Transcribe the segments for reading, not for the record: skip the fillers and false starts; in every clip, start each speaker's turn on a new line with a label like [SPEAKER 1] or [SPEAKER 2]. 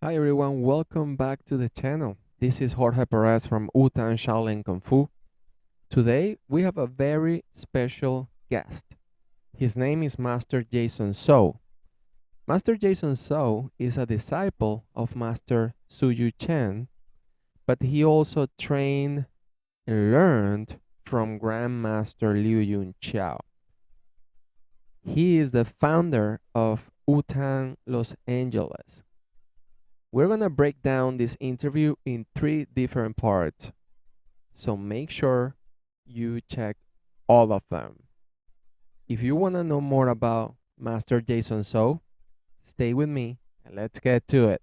[SPEAKER 1] Hi everyone, welcome back to the channel. This is Jorge Perez from wutanshaolinkungfu. Today we have a very special guest. His name is Master Jason Tsou. Master Jason Tsou is a disciple of Master Su Yu Chang, but he also trained and learned from Grandmaster Qiao. He is the founder of wutanlosangeles. We're going to break down this interview in three different parts, so make sure you check all of them. If you want to know more about Master Jason Tsou, stay with me and let's get to it.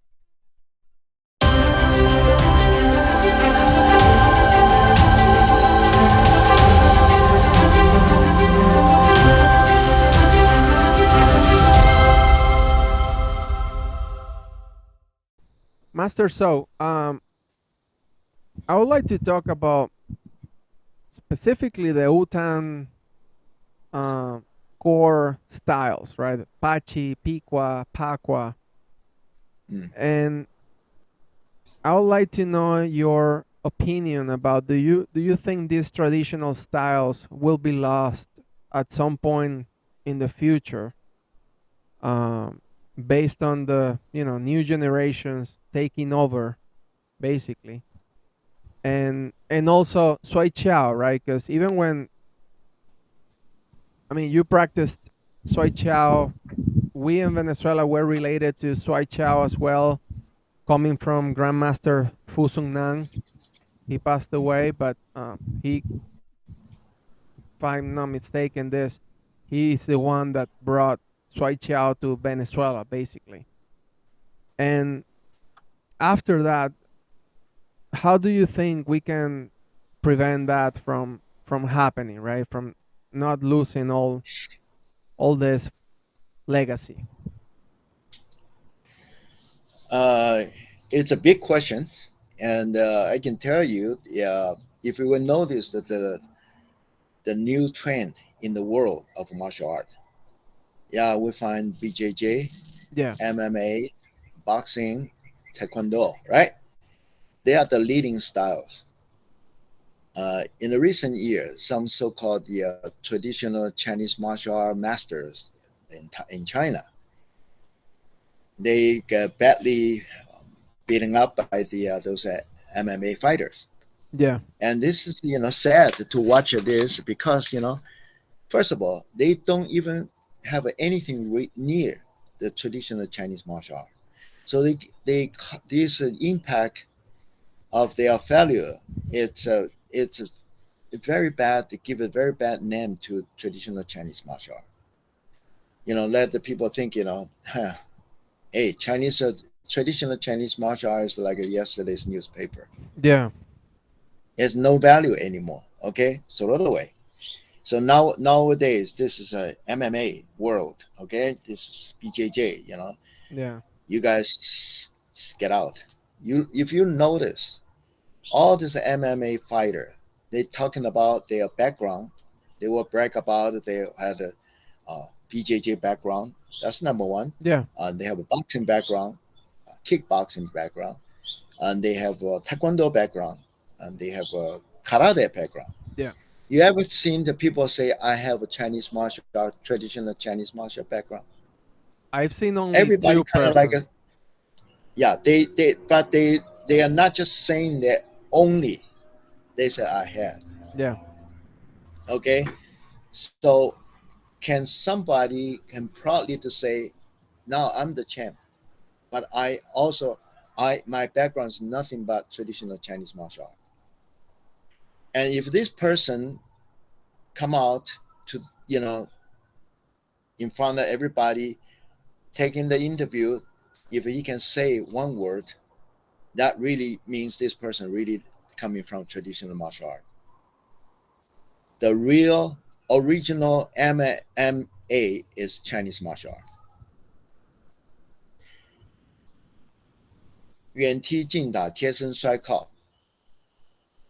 [SPEAKER 1] Master Tsou, I would like to talk about specifically the Wutan uh, core styles, right? Baji, Piqua, Paqua,
[SPEAKER 2] Mm.
[SPEAKER 1] and I would like to know your opinion about do you think these traditional styles will be lost at some point in the future, um, based on the new generations taking over basically, and also Sui Qiao, right? Because even when you practiced Sui Qiao, we in Venezuela were related to Sui Qiao as well, coming from Grandmaster Fu Nang. He passed away, but he, if I'm not mistaken, he's the one that brought Sui Qiao to Venezuela, basically. And after that, how do you think we can prevent that from happening, right? From not losing all this legacy.
[SPEAKER 2] Uh, it's a big question, and I can tell you, yeah, if you will notice that the new trend in the world of martial art, yeah, we find BJJ,
[SPEAKER 1] Yeah,
[SPEAKER 2] MMA, boxing, taekwondo, right? They are the leading styles. In the recent years, some so-called traditional Chinese martial art masters in China, they get badly beaten up by those MMA fighters.
[SPEAKER 1] yeah,
[SPEAKER 2] And this is sad to watch this because first of all they don't even have anything near the traditional Chinese martial art. So they this impact of their failure. It's very bad to give a very bad name to traditional Chinese martial art. Let the people think hey, Chinese traditional Chinese martial art is like yesterday's newspaper.
[SPEAKER 1] yeah,
[SPEAKER 2] It's no value anymore. Okay, so throw it away. So nowadays this is a MMA world. Okay, this is BJJ.
[SPEAKER 1] yeah,
[SPEAKER 2] You guys get out. You if you notice all this MMA fighter, they talking about their background. They will brag about they had a BJJ background. That's number one.
[SPEAKER 1] yeah,
[SPEAKER 2] They have a boxing background, kickboxing background, and they have a taekwondo background, and they have a karate background.
[SPEAKER 1] yeah.
[SPEAKER 2] You ever seen the people say, I have a Chinese martial art, traditional Chinese martial background?
[SPEAKER 1] I've seen only
[SPEAKER 2] Everybody
[SPEAKER 1] two
[SPEAKER 2] kind of like
[SPEAKER 1] persons.
[SPEAKER 2] yeah, but they are not just saying that only. They say, I have.
[SPEAKER 1] Yeah,
[SPEAKER 2] Okay. So can somebody can proudly to say, now I'm the champ, but my background is nothing but traditional Chinese martial art. And if this person come out to, you know, in front of everybody taking the interview, if he can say one word, that really means this person really coming from traditional martial art. The real original MMA is Chinese martial art. 远踢近打，贴身摔靠.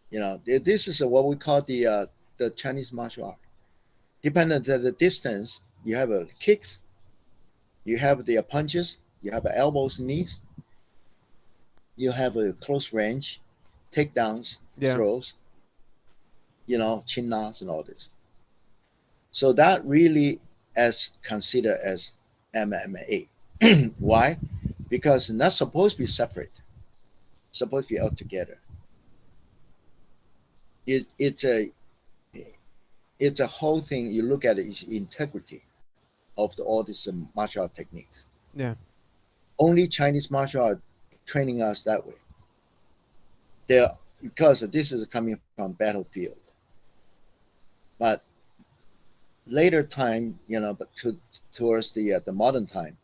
[SPEAKER 2] This is what we call the Chinese martial art. Depending on the distance, you have kicks, you have the punches, you have elbows, knees. You have a close range, takedowns,
[SPEAKER 1] Yeah.
[SPEAKER 2] throws, chin knocks and all this. So that really as considered as MMA. Why? Because not supposed to be separate, supposed to be all together. It's a whole thing. You look at it is integrity of all these martial art techniques.
[SPEAKER 1] Yeah.
[SPEAKER 2] Only Chinese martial art training us that way. They're because this is coming from battlefield. But later time, but towards the modern time,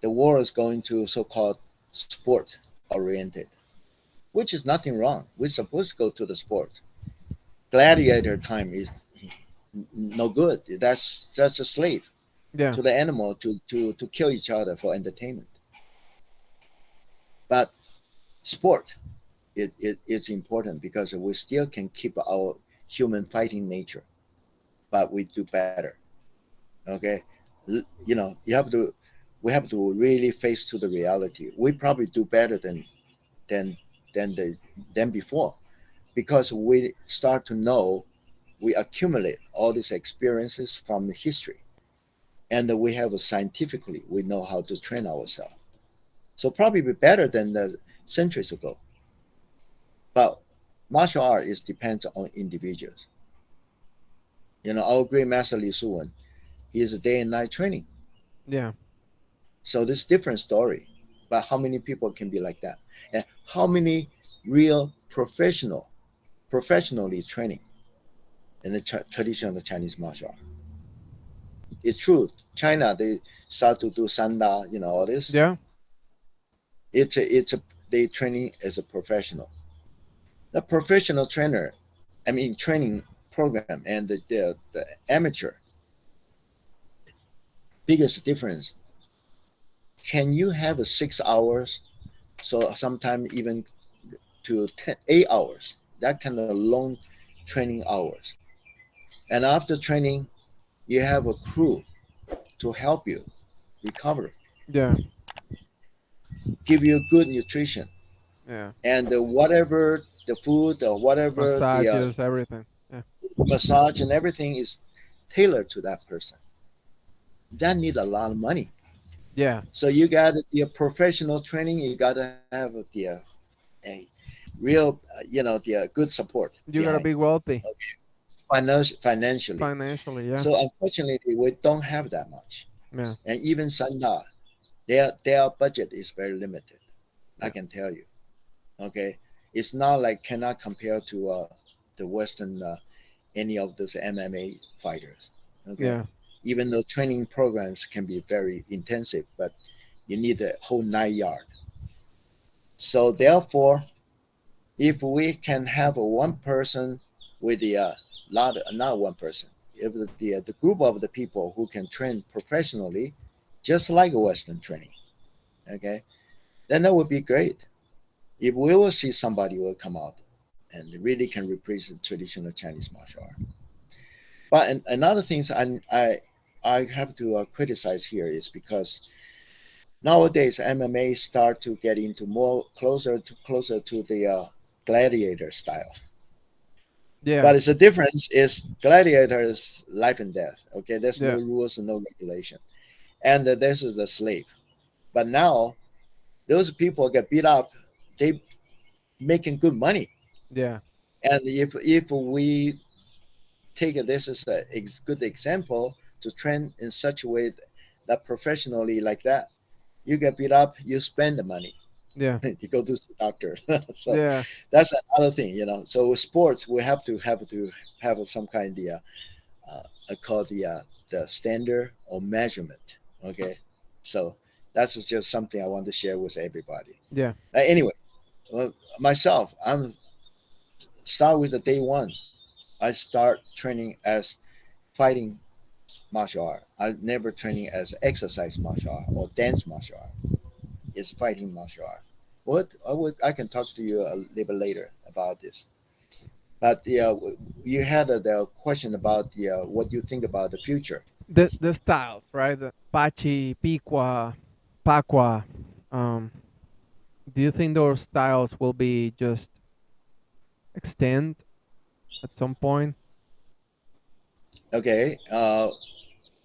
[SPEAKER 2] the war is going to so-called sport oriented, which is nothing wrong. We're supposed to go to the sport. Gladiator time is no good. That's a slave
[SPEAKER 1] Yeah.
[SPEAKER 2] to the animal to kill each other for entertainment. But sport, it's important because we still can keep our human fighting nature, but we do better. Okay, you have to. We have to really face to the reality. We probably do better than than the than before because we start to know we accumulate all these experiences from the history and we have scientifically we know how to train ourselves, so probably be better than the centuries ago. But martial art is depends on individuals. Our great master Liu Su, he is a day and night training,
[SPEAKER 1] Yeah.
[SPEAKER 2] so this different story. But how many people can be like that, and how many real professionally training in the tradition of the Chinese martial art? It's true. China, they start to do sanda, all this.
[SPEAKER 1] Yeah.
[SPEAKER 2] It's a they training as a professional. The professional trainer, I mean training program and the amateur biggest difference. Can you have a 6 hours? So sometimes even to 8 hours. That kind of long training hours. And after training, you have a crew to help you recover,
[SPEAKER 1] Yeah.
[SPEAKER 2] give you good nutrition,
[SPEAKER 1] Yeah.
[SPEAKER 2] and whatever the food or whatever the
[SPEAKER 1] Massages, everything. Yeah.
[SPEAKER 2] massage and everything is tailored to that person. That need a lot of money.
[SPEAKER 1] Yeah.
[SPEAKER 2] So you got the professional training. You got to have a real, the good support
[SPEAKER 1] You gotta
[SPEAKER 2] behind
[SPEAKER 1] be wealthy
[SPEAKER 2] financially.
[SPEAKER 1] financially. Yeah.
[SPEAKER 2] So unfortunately, we don't have that much.
[SPEAKER 1] Yeah.
[SPEAKER 2] And even Sanda, their budget is very limited. I
[SPEAKER 1] Yeah.
[SPEAKER 2] can tell you. Okay, it's not like cannot compare to the Western any of those MMA fighters. Okay,
[SPEAKER 1] Yeah.
[SPEAKER 2] even though training programs can be very intensive, but you need a whole 9 yard. So therefore, if we can have a one person with the lot, not one person, if the group of the people who can train professionally, just like a Western training, okay, then that would be great. If we will see somebody will come out and really can represent traditional Chinese martial art. But another things I have to criticize here is because nowadays MMA start to get into more closer to the gladiator style.
[SPEAKER 1] Yeah.
[SPEAKER 2] But it's a difference is gladiator is life and death. Okay, there's no
[SPEAKER 1] Yeah.
[SPEAKER 2] rules and no regulation, and this is a slave. But now those people get beat up, they making good money.
[SPEAKER 1] Yeah.
[SPEAKER 2] And if we take this as a good example to train in such a way that professionally like that, you get beat up, you spend the money.
[SPEAKER 1] Yeah.
[SPEAKER 2] You go to the doctor. So
[SPEAKER 1] Yeah.
[SPEAKER 2] that's another thing. So with sports, we have some kind of I call the standard or measurement. Okay, so that's just something I want to share with everybody.
[SPEAKER 1] Yeah.
[SPEAKER 2] Anyway, myself, I'm start with the day one. I start training as fighting martial art. I never training as exercise martial art or dance martial art. It's fighting martial art. I can talk to you a little bit later about this. But you had the question about what you think about the future.
[SPEAKER 1] The styles, right? The Baji, Piqua, Bagua. Um. Do you think those styles will be just extend at some point?
[SPEAKER 2] Okay,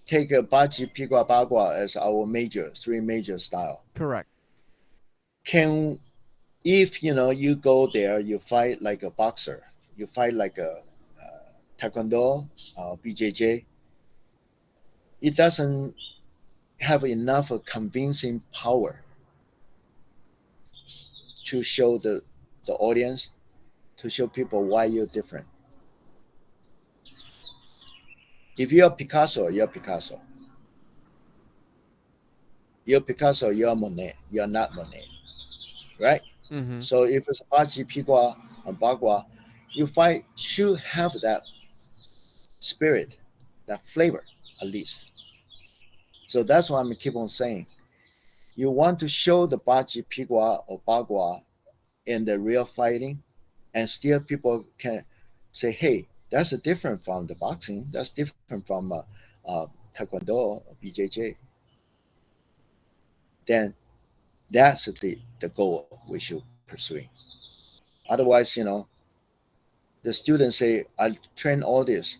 [SPEAKER 2] take a Baji, Pigua, Bagua as our three major style.
[SPEAKER 1] Correct.
[SPEAKER 2] Can if you go there, you fight like a boxer, you fight like a taekwondo, BJJ. It doesn't have enough convincing power to show the audience, to show people why you're different. If you're Picasso, you're Picasso. You're Picasso, you're Monet. You're not Monet, right?
[SPEAKER 1] Mm-hmm.
[SPEAKER 2] So if it's Baji, Pigua, and Bagua, you fight should have that spirit, that flavor, at least. So that's why I'm keep on saying. You want to show the Baji, Pigua, or Bagua in the real fighting, and still people can say, "Hey, that's a different from the boxing. That's different from Taekwondo or BJJ." Then that's the goal we should pursue. Otherwise, the students say, "I train all this.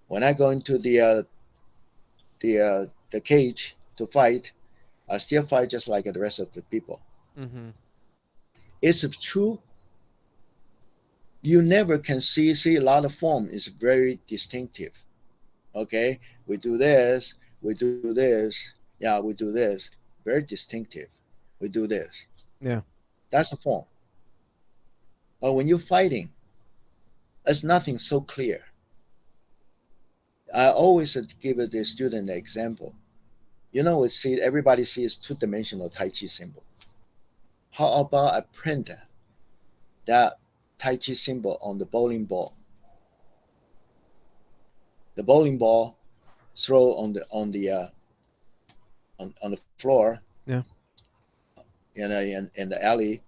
[SPEAKER 2] When I go into the cage to fight, I still fight just like the rest of the people."
[SPEAKER 1] Mm-hmm.
[SPEAKER 2] It's true. You never can see a lot of form is very distinctive. Okay, we do this, we do this, yeah, we do this, very distinctive. We do this.
[SPEAKER 1] Yeah.
[SPEAKER 2] That's a form. But when you're fighting, it's nothing so clear. I always give the student an example. We see everybody sees two-dimensional Tai Chi symbol. How about I print that Tai Chi symbol on the bowling ball? The bowling ball throw on the floor
[SPEAKER 1] Yeah.
[SPEAKER 2] in the alley,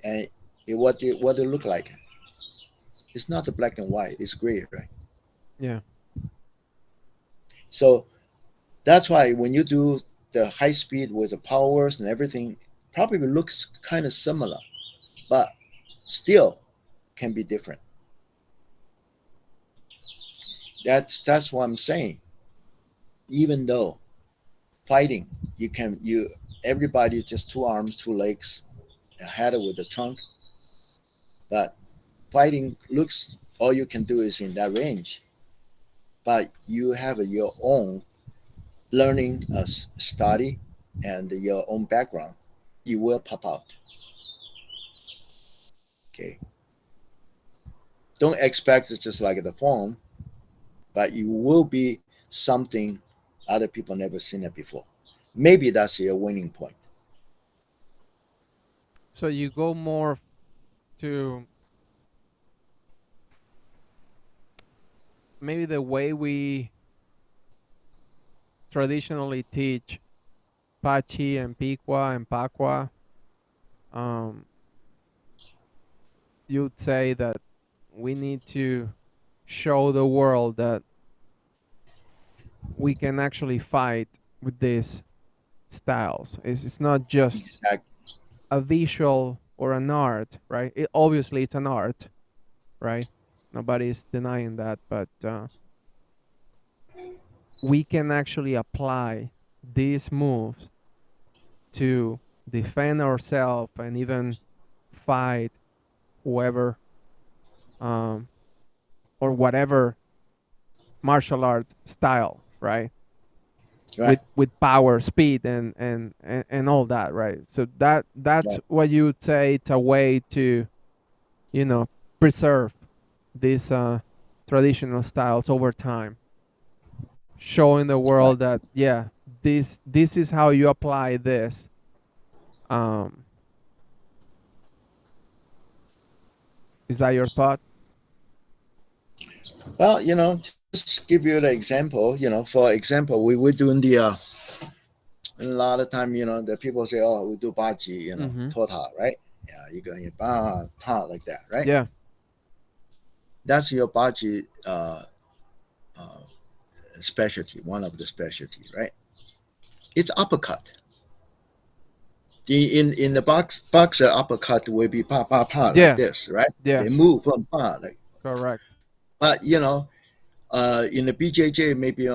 [SPEAKER 2] and what it look like? It's not the black and white. It's gray, right?
[SPEAKER 1] Yeah.
[SPEAKER 2] So that's why when you do the high speed with the powers and everything, probably looks kind of similar, but still can be different. That's what I'm saying. Even though fighting, you everybody just two arms, two legs, a head with a trunk, but fighting looks all you can do is in that range. But you have your own learning, study, and your own background. You will pop out. Okay, don't expect it just like the form, but you will be something other people never seen it before. Maybe that's your winning point.
[SPEAKER 1] So you go more to maybe the way we traditionally teach Pachi and Piqua and Paqua. Um, you'd say that we need to show the world that we can actually fight with these styles. It's not just
[SPEAKER 2] Exactly.
[SPEAKER 1] a visual or an art, right? Obviously, it's an art, right? Nobody's denying that, but we can actually apply these moves to defend ourselves and even fight whoever um, or whatever martial art style, right?
[SPEAKER 2] Right.
[SPEAKER 1] With power, speed, and all that, right? So that's
[SPEAKER 2] Right.
[SPEAKER 1] what you would say. It's a way to you know preserve these traditional styles over time, showing the
[SPEAKER 2] Right.
[SPEAKER 1] world that yeah, this is how you apply this. Um, is that your thought?
[SPEAKER 2] Well, just give you the example. For example, we were doing a lot of time. The people say, "Oh, we do baji,"
[SPEAKER 1] Mm-hmm.
[SPEAKER 2] tota, right? Yeah, you go here, ba, ta, like that, right?
[SPEAKER 1] Yeah.
[SPEAKER 2] That's your baji uh, specialty, one of the specialty, right? It's uppercut. In the boxer uppercut will be pa pa pa like
[SPEAKER 1] Yeah.
[SPEAKER 2] this, right?
[SPEAKER 1] Yeah.
[SPEAKER 2] They move from pa like,
[SPEAKER 1] Correct.
[SPEAKER 2] but in the BJJ maybe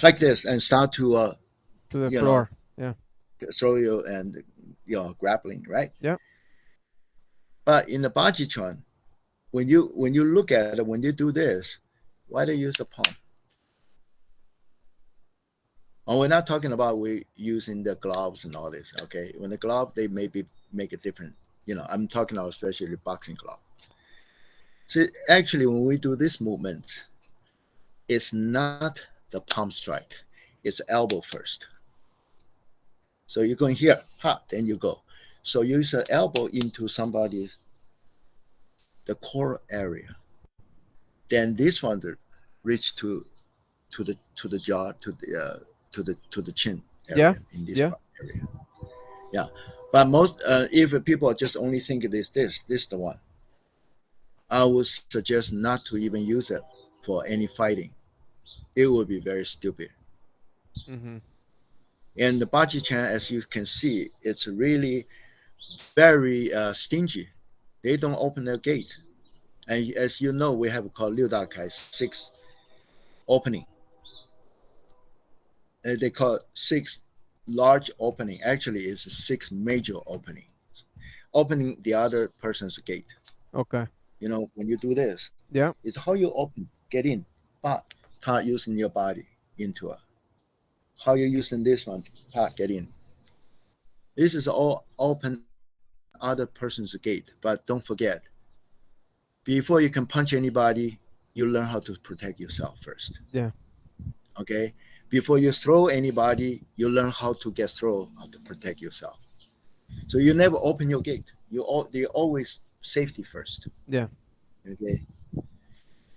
[SPEAKER 2] like this and start to
[SPEAKER 1] To the
[SPEAKER 2] you know
[SPEAKER 1] floor. Yeah.
[SPEAKER 2] throw you and grappling, right?
[SPEAKER 1] Yeah.
[SPEAKER 2] But in the Baji Chuan, when you look at it, when you do this, why they use the palm? Oh, we're not talking about we using the gloves and all this. Okay, when the glove they maybe make it different. I'm talking about especially boxing glove. So actually, when we do this movement, it's not the palm strike; it's elbow first. So you're going here, ha, then you go. So use the elbow into somebody's the core area. Then this one to reach to the jaw to the chin
[SPEAKER 1] Yeah.
[SPEAKER 2] area in this
[SPEAKER 1] Yeah.
[SPEAKER 2] part area. Yeah, but most if people just only think this the one, I would suggest not to even use it for any fighting. It would be very stupid.
[SPEAKER 1] Mm-hmm.
[SPEAKER 2] And the Baji Chan, as you can see, it's really very stingy. They don't open their gate. And as you know, we have called Liu Da Kai, six opening. They call it six large opening. Actually, it's six major opening. Opening the other person's gate.
[SPEAKER 1] Okay.
[SPEAKER 2] When you do this,
[SPEAKER 1] Yeah.
[SPEAKER 2] it's how you open, get in, but not using your body into it. How you using this one, get in. This is all open other person's gate, but don't forget, before you can punch anybody, you learn how to protect yourself first.
[SPEAKER 1] Yeah.
[SPEAKER 2] Okay, before you throw anybody, you learn how to get throw, how to protect yourself. So you never open your gate. They always safety first.
[SPEAKER 1] Yeah.
[SPEAKER 2] Okay,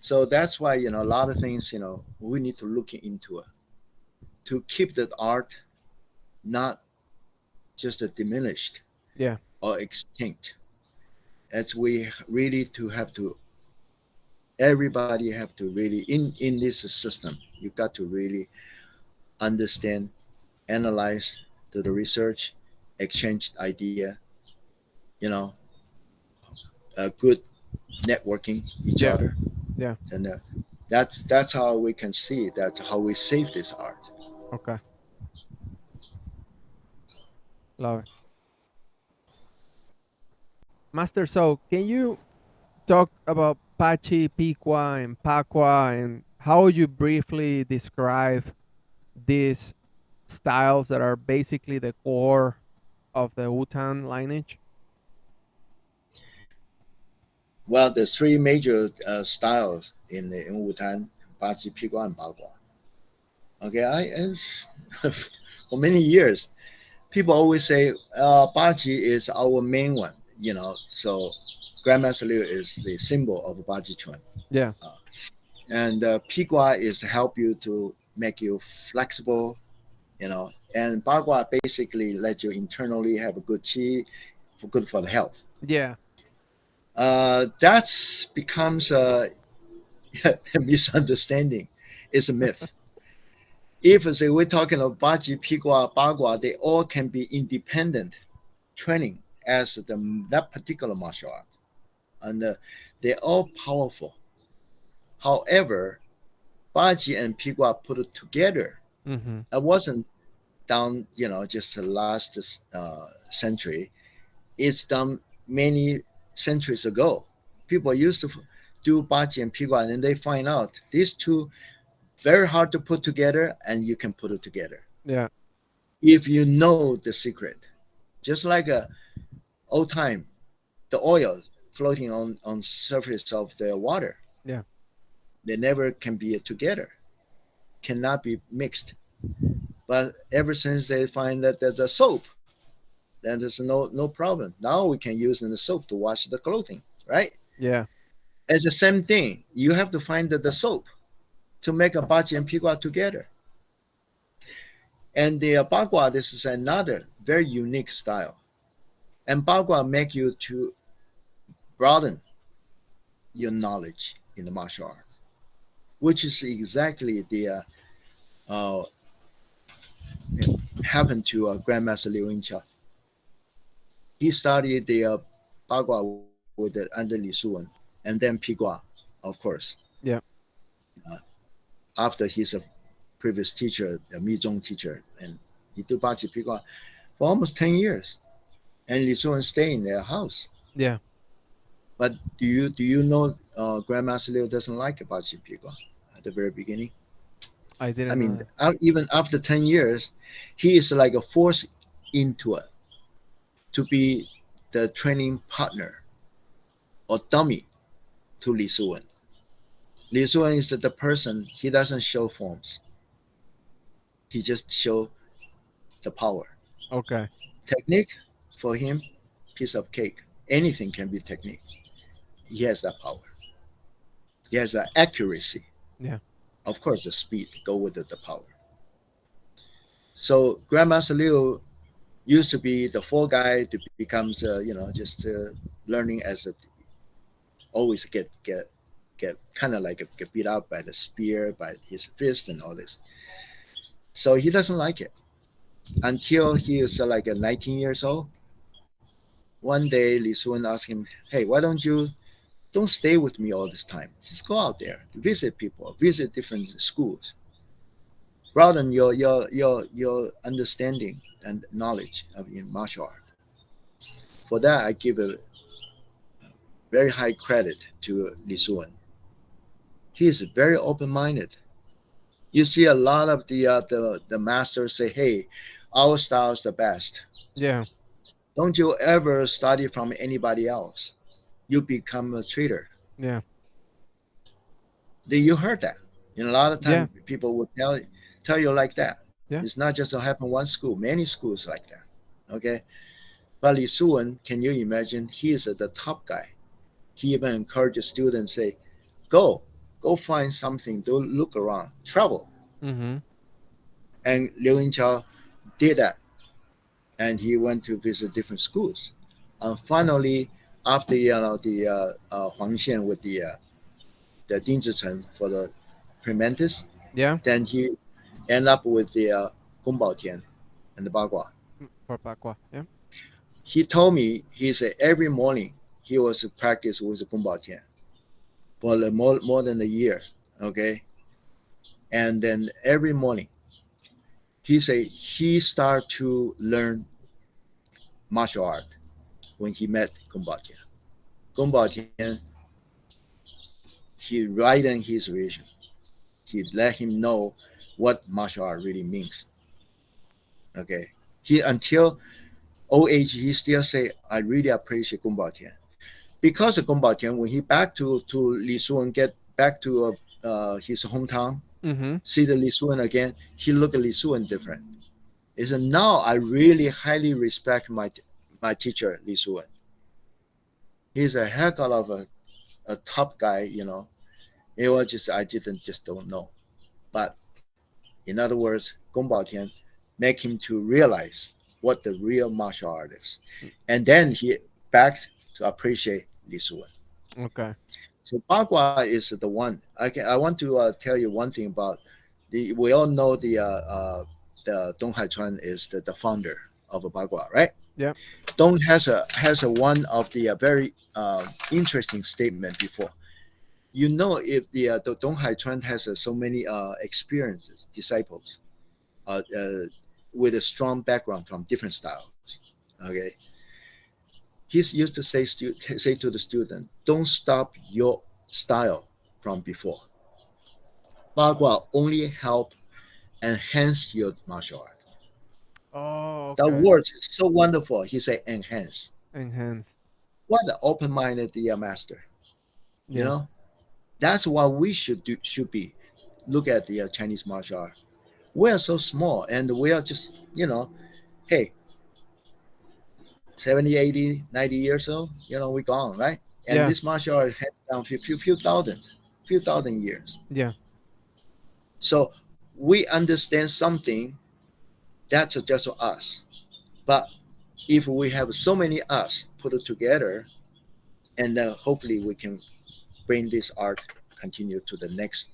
[SPEAKER 2] so that's why a lot of things we need to look into it to keep that art not just diminished
[SPEAKER 1] Yeah.
[SPEAKER 2] or extinct. As we really to have to everybody have to really in this system you got to really understand, analyze, do the research, exchange idea, you know good networking each
[SPEAKER 1] Yeah.
[SPEAKER 2] other,
[SPEAKER 1] Yeah.
[SPEAKER 2] and that's how we can see that's how we save this art.
[SPEAKER 1] Okay. Love it. Master, so can you talk about Pachi, Piqua, and Paqua, and how would you briefly describe these styles that are basically the core of the Wutan lineage?
[SPEAKER 2] Well, there's three major styles in Wutan: Baji, Pigua, and Bagua. Okay, for many years people always say Baji is our main one. So Grandmaster Liu is the symbol of Baji Chuan.
[SPEAKER 1] Yeah.
[SPEAKER 2] Uh, and Pigua is help you to make you flexible, and Bagua basically let you internally have a good chi, for good for the health.
[SPEAKER 1] Yeah.
[SPEAKER 2] That's becomes a misunderstanding. It's a myth. If say we're talking about Baji, Pigua, Bagua, they all can be independent training as that particular martial art, and they're all powerful. However, Baji and Pigua put it together.
[SPEAKER 1] Mm-hmm.
[SPEAKER 2] It wasn't done, just the last century. It's done many centuries ago. People used to do Baji and Pigua, and then they find out these two very hard to put together, and you can put it together
[SPEAKER 1] Yeah.
[SPEAKER 2] if you know the secret. Just like a old time, the oil floating on surface of the water,
[SPEAKER 1] Yeah.
[SPEAKER 2] they never can be together, cannot be mixed. But ever since they find that there's a soap, then there's no problem. Now we can use the soap to wash the clothing, right?
[SPEAKER 1] Yeah.
[SPEAKER 2] It's the same thing. You have to find the soap to make a bachi and pigua together. And the bagua, this is another very unique style. And bagua make you to broaden your knowledge in the martial art, which is exactly the uh, happened to Grandmaster Liu Chang. He studied the Bagua with the, under Li Suan, and then Pigua, of course.
[SPEAKER 1] Yeah.
[SPEAKER 2] Uh, After he's a previous teacher, a Mizong teacher, and he do Baji Pigua for almost 10 years, and Li Suan stay in their house.
[SPEAKER 1] Yeah.
[SPEAKER 2] But do you know Grandmaster Liu doesn't like Baji Pigua at the very beginning?
[SPEAKER 1] I
[SPEAKER 2] I
[SPEAKER 1] didn't know
[SPEAKER 2] mean,
[SPEAKER 1] that.
[SPEAKER 2] even after 10 years, he is like a force into it to be the training partner or dummy to Li Suan. Li Suan is the person, he doesn't show forms. He just show the power.
[SPEAKER 1] Okay.
[SPEAKER 2] Technique for him, piece of cake. Anything can be technique. He has that power. He has that accuracy.
[SPEAKER 1] Yeah.
[SPEAKER 2] Of course, the speed go with the power. So Grandmaster Liu used to be the fall guy to becomes just learning as a always get kind of like get beat up by the spear, by his fist and all this. So he doesn't like it until he is like 19 years old. One day, Li Sun asked him, "Hey, why don't stay with me all this time? Just go out there, visit people, visit different schools, broaden your understanding and knowledge of in martial art." For that, I give a very high credit to Li Sun. He is very open-minded. You see a lot of the masters say, "Hey, our style is the best.
[SPEAKER 1] Yeah.
[SPEAKER 2] Don't you ever study from anybody else. You become a traitor."
[SPEAKER 1] Yeah.
[SPEAKER 2] You heard that. A lot of
[SPEAKER 1] Yeah.
[SPEAKER 2] time people would tell you like that.
[SPEAKER 1] Yeah.
[SPEAKER 2] It's not just to happen one school, many schools like that. Okay, but Li Suan, can you imagine? He is the top guy. He even encourages students say, "Go, go find something. Do look around, travel."
[SPEAKER 1] Mm-hmm.
[SPEAKER 2] And Liu Yinqiao did that, and he went to visit different schools. And finally, after Huang Xian with the Ding Zichen for the prayingmantis,
[SPEAKER 1] Yeah.
[SPEAKER 2] then he ended up with the Gong Bao Tian and the Bagua.
[SPEAKER 1] For Bagua. Yeah.
[SPEAKER 2] He told me, he said every morning he was practice with the Gong Bao Tian for more than a year. Okay, and then every morning he said he started to learn martial art when he met Gong Bao Tian. Gong Bao Tian, he widened his vision. He let him know what martial art really means. Okay, he until old age he still say, "I really appreciate Gong Bao Tian." Because of Gong Bao Tian, when he back to Li Suan, get back to his hometown,
[SPEAKER 1] Mm-hmm.
[SPEAKER 2] see the Li Suan again, he look at Li Suan different. He said, "Now I really highly respect my teacher Li Suan. He's a heck of a top guy, you know." It was just I didn't just don't know. But in other words, Gong Bao Tian make him to realize what the real martial art is. And then he backed to appreciate Li Suan.
[SPEAKER 1] Okay.
[SPEAKER 2] So Bagua is the one. I want to tell you one thing about the. We all know the Dong Haichuan is the founder of Bagua, right?
[SPEAKER 1] Yeah.
[SPEAKER 2] Dong has a one of the very interesting statement before. You know, if the Dong Haichuan has so many experiences, disciples, with a strong background from different styles. Okay, he's used to say to the student, "Don't stop your style from before. Bagua only help enhance your martial art."
[SPEAKER 1] Oh,
[SPEAKER 2] That
[SPEAKER 1] okay.
[SPEAKER 2] word is so wonderful. He said enhance.
[SPEAKER 1] Enhanced.
[SPEAKER 2] What an open-minded master. You
[SPEAKER 1] Yeah.
[SPEAKER 2] know, that's what we should be. Look at the Chinese martial art. We are so small, and we are just hey, 70, 80, 90 years old. We're gone, right? And
[SPEAKER 1] Yeah.
[SPEAKER 2] this martial art has down few thousand years.
[SPEAKER 1] Yeah.
[SPEAKER 2] So we understand something that's just us. But if we have so many us put it together, and hopefully we can bring this art continue to the next,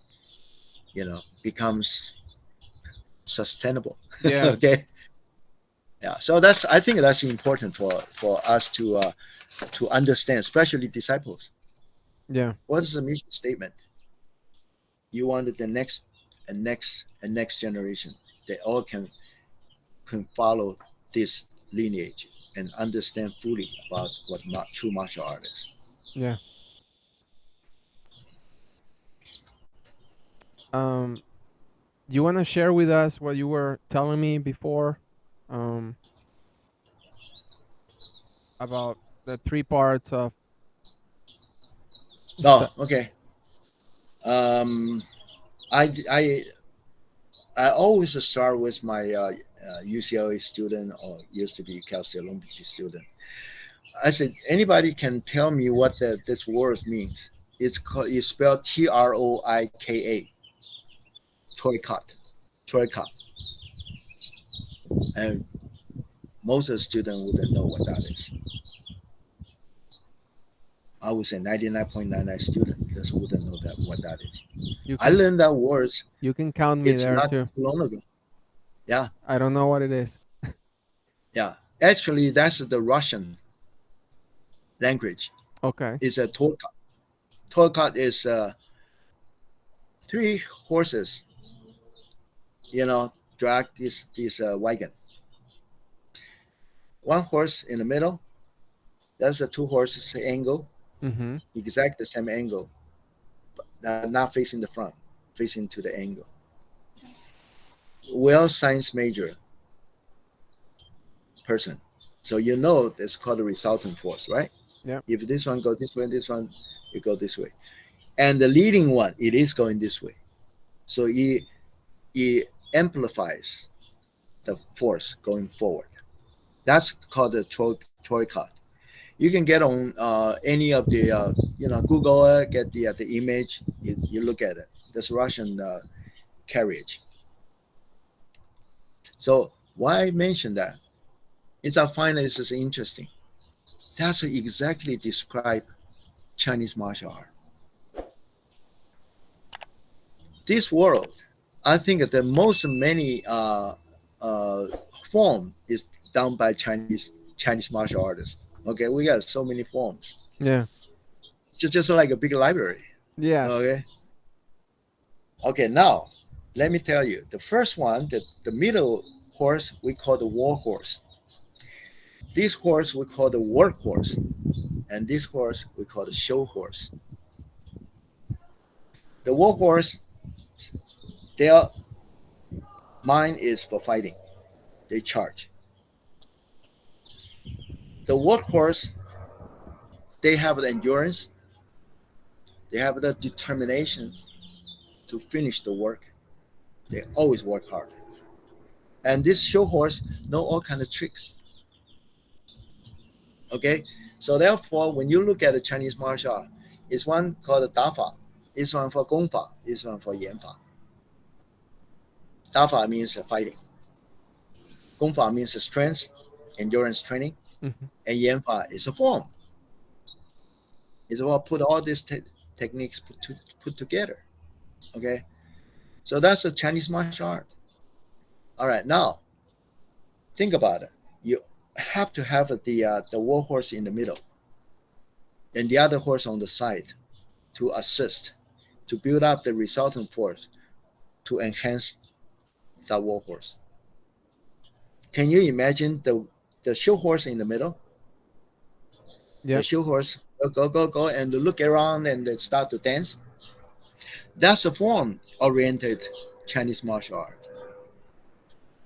[SPEAKER 2] becomes sustainable.
[SPEAKER 1] Yeah.
[SPEAKER 2] Okay. Yeah. So that's, I think that's important for us to understand, especially disciples.
[SPEAKER 1] Yeah.
[SPEAKER 2] What is the mission statement? You wanted the next and next and next generation. They all can follow this lineage and understand fully about what true martial art is.
[SPEAKER 1] Yeah. Um, you want to share with us what you were telling me before, um, about the three parts of
[SPEAKER 2] Oh, okay. Um, I I always start with my UCLA student, or used to be Cal State Olympic student. I said, anybody can tell me what this word means. It's spelled Troika, troika, troika, and most of the students wouldn't know what that is. I would say 99.99 students just wouldn't know that what that is.
[SPEAKER 1] you
[SPEAKER 2] I
[SPEAKER 1] can
[SPEAKER 2] learned that words.
[SPEAKER 1] you can count me
[SPEAKER 2] It's
[SPEAKER 1] there
[SPEAKER 2] not
[SPEAKER 1] too.
[SPEAKER 2] too long ago. Yeah,
[SPEAKER 1] I don't know what it is.
[SPEAKER 2] yeah. Actually, that's the Russian language.
[SPEAKER 1] Okay.
[SPEAKER 2] It's a troika. Troika is three horses, drag this wagon. One horse in the middle. That's the two horses angle,
[SPEAKER 1] Mm-hmm.
[SPEAKER 2] exact the same angle, not facing the front, facing to the angle. Well, science major person, so it's called the resultant force, right?
[SPEAKER 1] Yeah.
[SPEAKER 2] If this one go this way, this one it go this way, and the leading one it is going this way. So it amplifies the force going forward. That's called the troika. You can get on any of the Google it, get the image. You look at it. This Russian carriage. So why I mention that is I find this is interesting. That's exactly describe Chinese martial art. This world, I think the most many uh, form is done by Chinese martial artists. Okay, we got so many forms.
[SPEAKER 1] Yeah.
[SPEAKER 2] It's just like a big library.
[SPEAKER 1] Yeah.
[SPEAKER 2] Okay. Okay, now let me tell you. The first one, the middle horse, we call the war horse. This horse we call the work horse, and this horse we call the show horse. The war horse, their mind is for fighting. They charge. The work horse, they have the endurance, they have the determination to finish the work. They always work hard. And this show horse know all kind of tricks. Okay, so therefore, when you look at the Chinese martial art, it's one called the Dafa, it's one for Gongfa, it's one for Yanfa. Dafa means fighting, Gongfa means strength, endurance training,
[SPEAKER 1] Mm-hmm.
[SPEAKER 2] and Yanfa is a form. It's about put all these techniques put together. Okay, so that's the Chinese martial art. All right, now think about it. You have to have the war horse in the middle and the other horse on the side to assist, to build up the resultant force to enhance the war horse. Can you imagine the show horse in the middle? The
[SPEAKER 1] Yeah.
[SPEAKER 2] show horse go and look around and they start to dance. That's a form oriented Chinese martial art.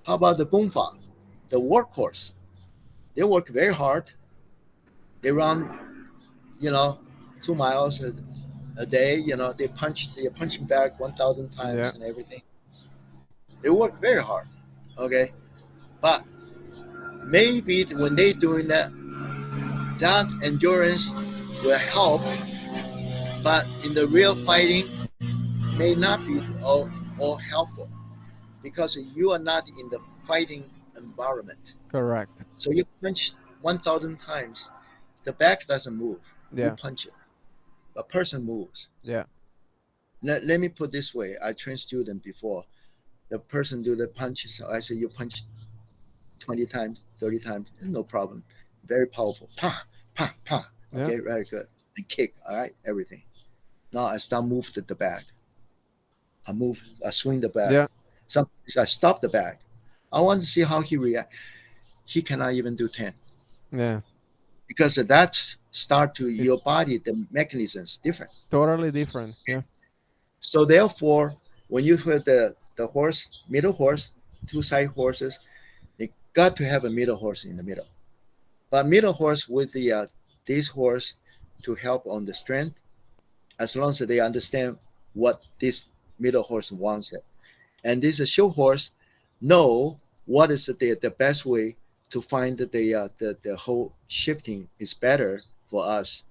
[SPEAKER 2] How about the gongfa, the workhorse? They work very hard. They run, you know, 2 miles a day. They're punching back 1,000
[SPEAKER 1] Yeah.
[SPEAKER 2] times and everything. They work very hard. Okay, but maybe when they're doing that, that endurance will help, but in the real fighting may not be all helpful because you are not in the fighting environment.
[SPEAKER 1] Correct.
[SPEAKER 2] So you punch 1,000 times, the back doesn't move. You
[SPEAKER 1] Yeah.
[SPEAKER 2] punch it, a person moves.
[SPEAKER 1] Yeah.
[SPEAKER 2] Let me put this way: I trained student before. The person do the punches. I say you punch 20 times, 30 times, no problem. Very powerful. Pa, pa, pa.
[SPEAKER 1] Yeah.
[SPEAKER 2] Okay, very good. And kick, all right, everything. Now I start move the bag. I swing the bag.
[SPEAKER 1] Yeah.
[SPEAKER 2] Sometimes I stop the bag. I want to see how he react. He cannot even do 10
[SPEAKER 1] Yeah.
[SPEAKER 2] because that start to
[SPEAKER 1] It's
[SPEAKER 2] your body, the mechanism is different.
[SPEAKER 1] totally different. Yeah.
[SPEAKER 2] So therefore, when you put the horse, middle horse, two side horses, they got to have a middle horse in the middle. But middle horse with this horse to help on the strength, as long as they understand what this middle horse wants it. And this show horse know what is the best way to find the whole shifting is better for us,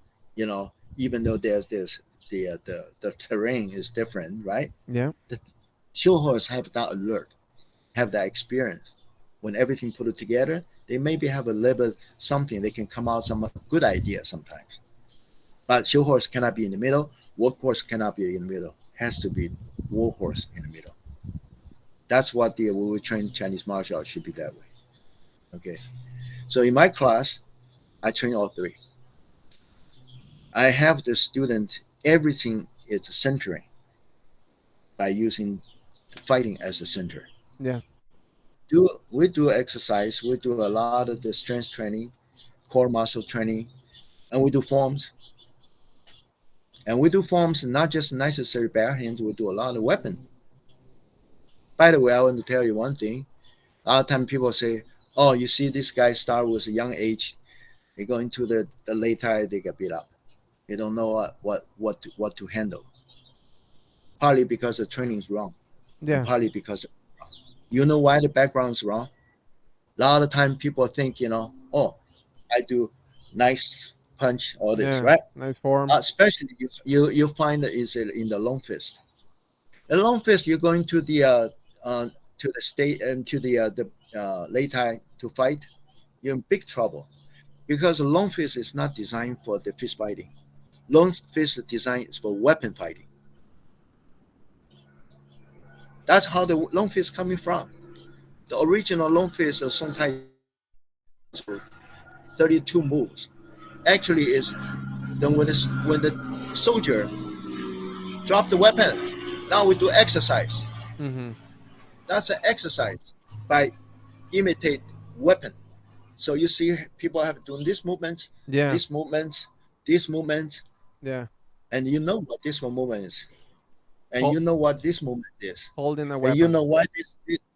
[SPEAKER 2] even though there's this the terrain is different, right?
[SPEAKER 1] Yeah.
[SPEAKER 2] The show horse have that alert, have that experience. When everything put it together, they maybe have a little bit something. They can come out some good idea sometimes. But show horse cannot be in the middle. Work horse cannot be in the middle. Has to be war horse in the middle. That's what the when we train Chinese martial arts should be that way. Okay. So in my class, I train all three. I have the student everything is centering by using fighting as a center.
[SPEAKER 1] Yeah.
[SPEAKER 2] We do exercise, we do a lot of the strength training, core muscle training, and we do forms. And we do forms not just necessary bare hands, we do a lot of weapon. By the way, I want to tell you one thing. A lot of time people say, oh, you see this guy start with a young age, they go into the late tide, they get beat up. They don't know what to handle. Partly because the training is wrong, and
[SPEAKER 1] Yeah.
[SPEAKER 2] partly because you know why the background is wrong. A lot of time people think, oh, I do nice punch, all this,
[SPEAKER 1] Yeah.
[SPEAKER 2] right?
[SPEAKER 1] Nice form.
[SPEAKER 2] Especially you find that is in the long fist. The long fist, you're going to the state and to the late high to fight. You're in big trouble because the long fist is not designed for the fist fighting. Long fist design is for weapon fighting. That's how the long fist coming from. The original long fist of Song Tai 32 moves actually is then when the soldier drop the weapon, now we do exercise.
[SPEAKER 1] Mm-hmm.
[SPEAKER 2] That's an exercise by imitate weapon. So you see people have doing this movement,
[SPEAKER 1] Yeah.
[SPEAKER 2] this movement, this movement,
[SPEAKER 1] Yeah.
[SPEAKER 2] and you know what this one movement is, and
[SPEAKER 1] Hol-
[SPEAKER 2] you know what this movement is,
[SPEAKER 1] holding a
[SPEAKER 2] and you
[SPEAKER 1] weapon.
[SPEAKER 2] know why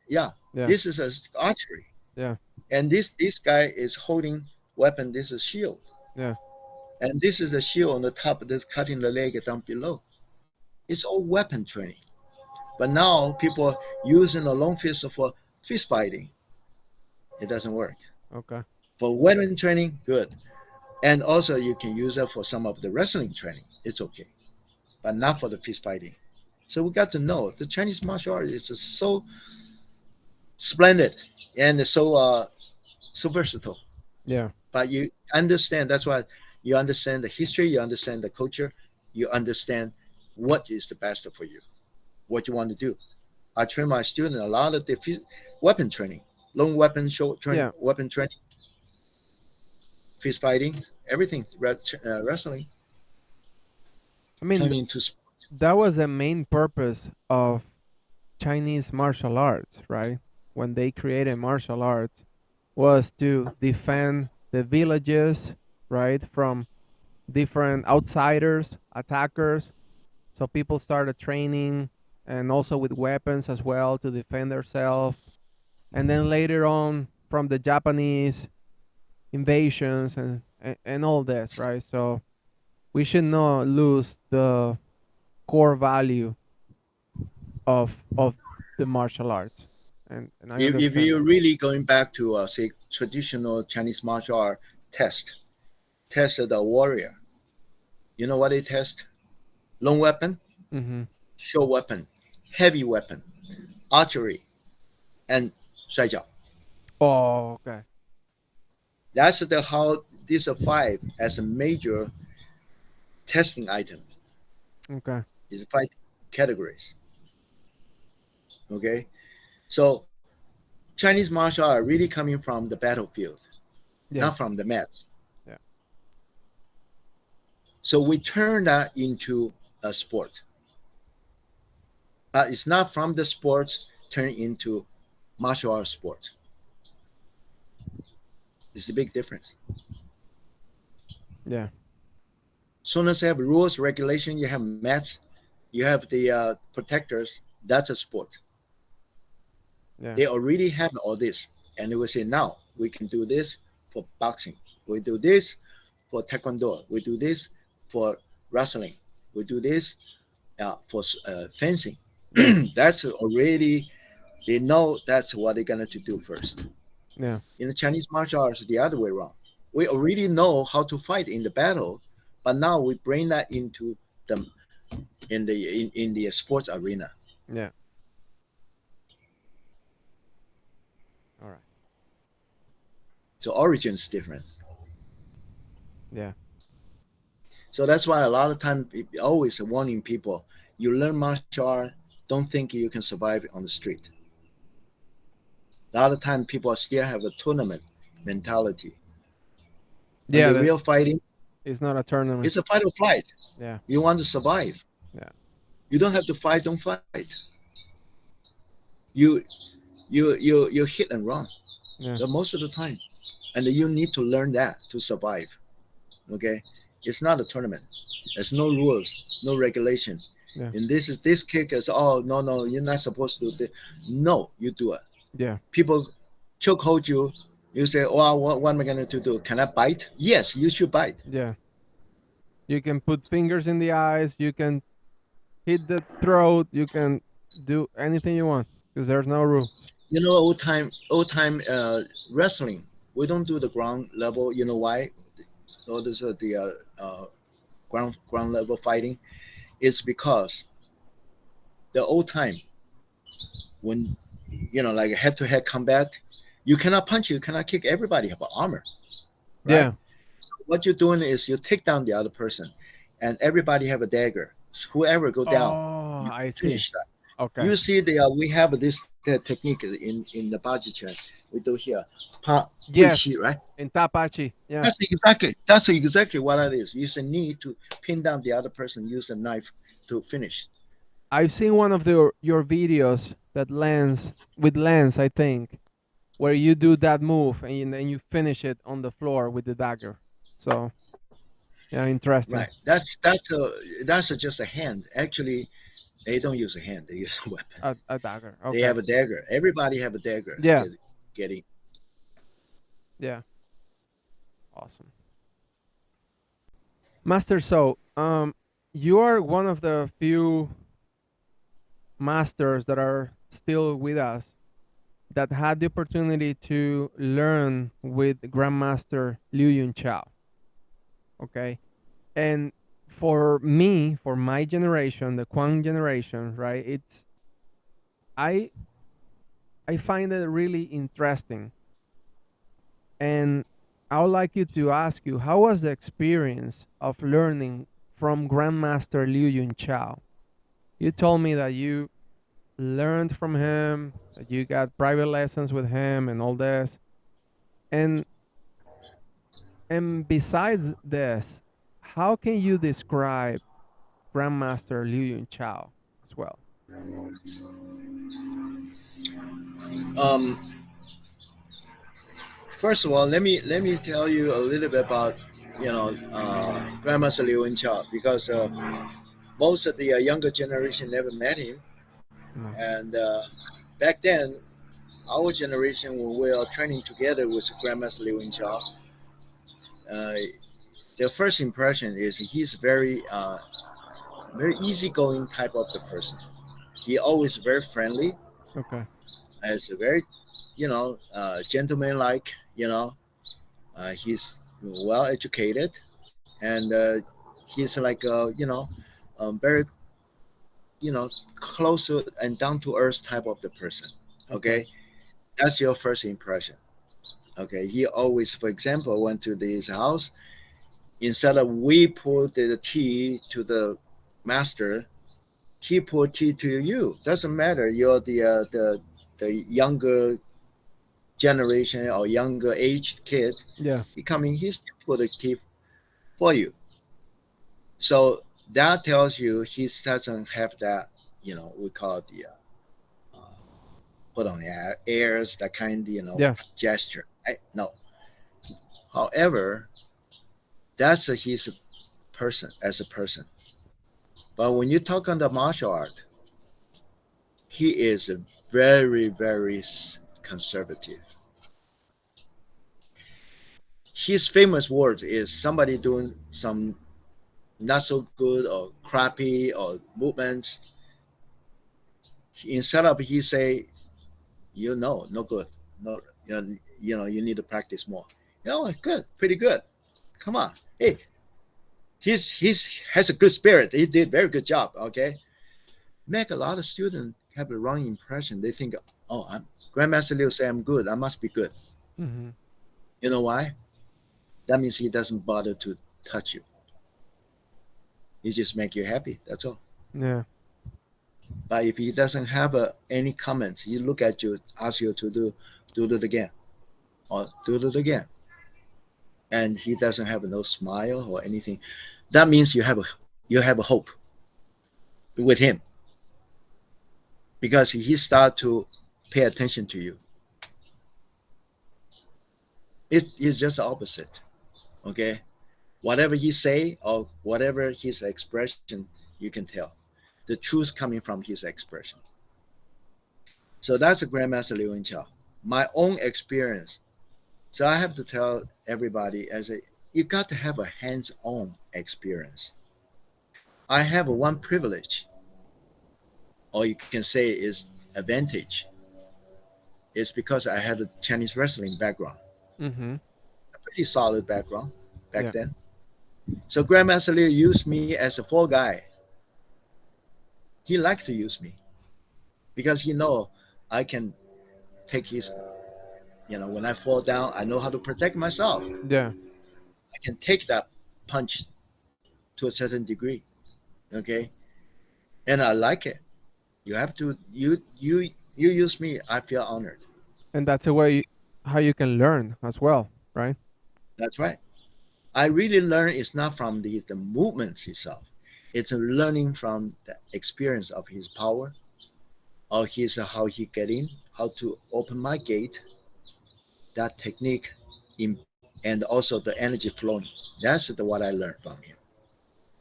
[SPEAKER 2] yeah,
[SPEAKER 1] Yeah.
[SPEAKER 2] this is a archery,
[SPEAKER 1] Yeah.
[SPEAKER 2] and this guy is holding weapon. This is shield,
[SPEAKER 1] Yeah.
[SPEAKER 2] and this is a shield on the top that's cutting the leg down below. It's all weapon training. But now people are using a long fist for fist fighting. It doesn't work.
[SPEAKER 1] Okay.
[SPEAKER 2] For weapon training, good. And also you can use it for some of the wrestling training. It's okay. But not for the fist fighting. So we got to know the Chinese martial art is so splendid and so versatile.
[SPEAKER 1] Yeah.
[SPEAKER 2] But you understand that's why you understand the history, you understand the culture, you understand what is the best for you, what you want to do. I train my students a lot of the weapon training, long weapon
[SPEAKER 1] Yeah.
[SPEAKER 2] weapon training, fist fighting, everything, wrestling,
[SPEAKER 1] I mean,
[SPEAKER 2] turning into
[SPEAKER 1] that was the main purpose of Chinese martial arts, right? When they created martial arts, was to defend the villages, right, from different outsiders, attackers. So people started training and also with weapons as well to defend themselves. And then later on, from the Japanese invasions and all this, right? So we should not lose the core value of the martial arts. And I
[SPEAKER 2] if
[SPEAKER 1] understand
[SPEAKER 2] you're
[SPEAKER 1] that.
[SPEAKER 2] really going back to say traditional Chinese martial art test the warrior. You know what they test? Long weapon,
[SPEAKER 1] Mm-hmm.
[SPEAKER 2] short weapon, heavy weapon, archery, and 摔跤.
[SPEAKER 1] Oh, okay.
[SPEAKER 2] That's the how these are five as a major testing item.
[SPEAKER 1] Okay.
[SPEAKER 2] These five categories. Okay, so Chinese martial art really coming from the battlefield,
[SPEAKER 1] Yeah.
[SPEAKER 2] not from the mat.
[SPEAKER 1] Yeah.
[SPEAKER 2] So we turn that into a sport. But it's not from the sports turn into martial art sport. It's a big difference.
[SPEAKER 1] Yeah.
[SPEAKER 2] Soon as you have rules, regulation, you have mats, you have the protectors, that's a sport.
[SPEAKER 1] Yeah.
[SPEAKER 2] They already have all this. And they will say, now we can do this for boxing. We do this for taekwondo. We do this for wrestling. We do this for fencing.
[SPEAKER 1] Yeah.
[SPEAKER 2] That's already, they know that's what they're going to do first.
[SPEAKER 1] Yeah.
[SPEAKER 2] In the Chinese martial arts, the other way around. We already know how to fight in the battle, but now we bring that into the in the sports arena.
[SPEAKER 1] Yeah. All right.
[SPEAKER 2] So origin is different.
[SPEAKER 1] Yeah.
[SPEAKER 2] So that's why a lot of time always warning people: you learn martial art, don't think you can survive on the street. A lot of time people still have a tournament mentality, and
[SPEAKER 1] Yeah.
[SPEAKER 2] the
[SPEAKER 1] That
[SPEAKER 2] real fighting
[SPEAKER 1] it's not a tournament.
[SPEAKER 2] is a fight or flight.
[SPEAKER 1] Yeah.
[SPEAKER 2] You want to survive.
[SPEAKER 1] Yeah.
[SPEAKER 2] You don't have to fight. Don't fight. You you hit and run.
[SPEAKER 1] Yeah.
[SPEAKER 2] But most of the time, and you need to learn that to survive. Okay, it's not a tournament. There's no rules, no regulation.
[SPEAKER 1] Yeah.
[SPEAKER 2] And this kick is, oh no, you're not supposed to do this. No, you do it.
[SPEAKER 1] Yeah.
[SPEAKER 2] People choke hold you. You say, oh, what am I going to do? Can I bite? Yes, you should bite.
[SPEAKER 1] Yeah. You can put fingers in the eyes. You can hit the throat. You can do anything you want because there's no rules.
[SPEAKER 2] You know, old time wrestling. We don't do the ground level. You know why? All this the ground level fighting. It's because the old time when like head to head combat, you cannot punch, you cannot kick. Everybody have armor, right?
[SPEAKER 1] Yeah.
[SPEAKER 2] What you're doing is you take down the other person, and everybody have a dagger. So whoever go down,
[SPEAKER 1] Oh,
[SPEAKER 2] you
[SPEAKER 1] I see.
[SPEAKER 2] finish that.
[SPEAKER 1] Okay.
[SPEAKER 2] You see the we have this technique in the Baji chain. We do here, pa
[SPEAKER 1] Yes.
[SPEAKER 2] right?
[SPEAKER 1] In Tapachi. Yeah.
[SPEAKER 2] That's exactly what it is. Use a knee to pin down the other person. Use a knife to finish.
[SPEAKER 1] I've seen one of your videos that lens with lens, I think, where you do that move and then you finish it on the floor with the dagger. So yeah, interesting.
[SPEAKER 2] Right. That's just a hand. Actually, they don't use a hand. They use a weapon.
[SPEAKER 1] A dagger.
[SPEAKER 2] They
[SPEAKER 1] Okay.
[SPEAKER 2] have a dagger. Everybody have a dagger.
[SPEAKER 1] Yeah.
[SPEAKER 2] Getting
[SPEAKER 1] Yeah. Awesome. Master So, you are one of the few masters that are still with us that had the opportunity to learn with Grandmaster Chao. Okay. And for me, for my generation, the Quang generation, right? I I find it really interesting. And I would like you to ask you, how was the experience of learning from Grandmaster Chao? You told me that you learned from him, that you got private lessons with him and all this. And and besides this, how can you describe Grandmaster Chao as well?
[SPEAKER 2] um. First of all, let me tell you a little bit about Grandmaster Liu Chao, because most of the younger generation never met him,
[SPEAKER 1] No.
[SPEAKER 2] and back then, our generation when we are training together with Grandmaster Liu Chao, uh, the first impression is he's very easygoing type of the person. He always very friendly,
[SPEAKER 1] Okay.
[SPEAKER 2] as a very gentleman like. He's well educated, and he's like very close and down to earth type of the person.
[SPEAKER 1] Okay.
[SPEAKER 2] Okay, that's your first impression. Okay, he always, for example, went to his house. Instead of we pour the tea to the master, he pour tea to you. Doesn't matter. You're the younger. generation or younger aged kid,
[SPEAKER 1] Yeah.
[SPEAKER 2] he coming, he's productive for you. So that tells you he doesn't have that, we call it the put on airs, that kind,
[SPEAKER 1] Yeah.
[SPEAKER 2] gesture. No. However, that's his person as a person. But when you talk on the martial art, he is very, very conservative. His famous word is somebody doing some not so good or crappy or movements. Instead of he say, no good, no, you need to practice more. Good, pretty good. Come on, hey, he's has a good spirit. He did very good job. Okay, make a lot of students have the wrong impression. They think, oh, Grandmaster Liu say I'm good. I must be good.
[SPEAKER 1] Mm-hmm.
[SPEAKER 2] You know why? That means he doesn't bother to touch you. He just make you happy. That's all.
[SPEAKER 1] Yeah.
[SPEAKER 2] But if he doesn't have any comments, he look at you, ask you to do it again, or do it again, and he doesn't have no smile or anything. That means you have a hope with him, because he start to pay attention to you. It's just the opposite. Okay, whatever he say or whatever his expression, you can tell the truth coming from his expression. So that's a Grandmaster Liu Chao. My own experience. So I have to tell everybody, as a you got to have a hands-on experience. I have one privilege, or you can say is advantage. It's because I had a Chinese wrestling background,
[SPEAKER 1] Mm-hmm.
[SPEAKER 2] a pretty solid background back
[SPEAKER 1] Yeah.
[SPEAKER 2] then. So Grandmaster Liu used me as a fall guy. He liked to use me because he know I can take his. When I fall down, I know how to protect myself.
[SPEAKER 1] Yeah.
[SPEAKER 2] I can take that punch to a certain degree. Okay, and I like it. You have to you use me. I feel honored.
[SPEAKER 1] And that's a way how you can learn as well, right?
[SPEAKER 2] That's right. I really learn is not from the movements itself. It's a learning from the experience of his power, or his how he get in, how to open my gate, that technique, in, and also the energy flowing. That's what I learned from him.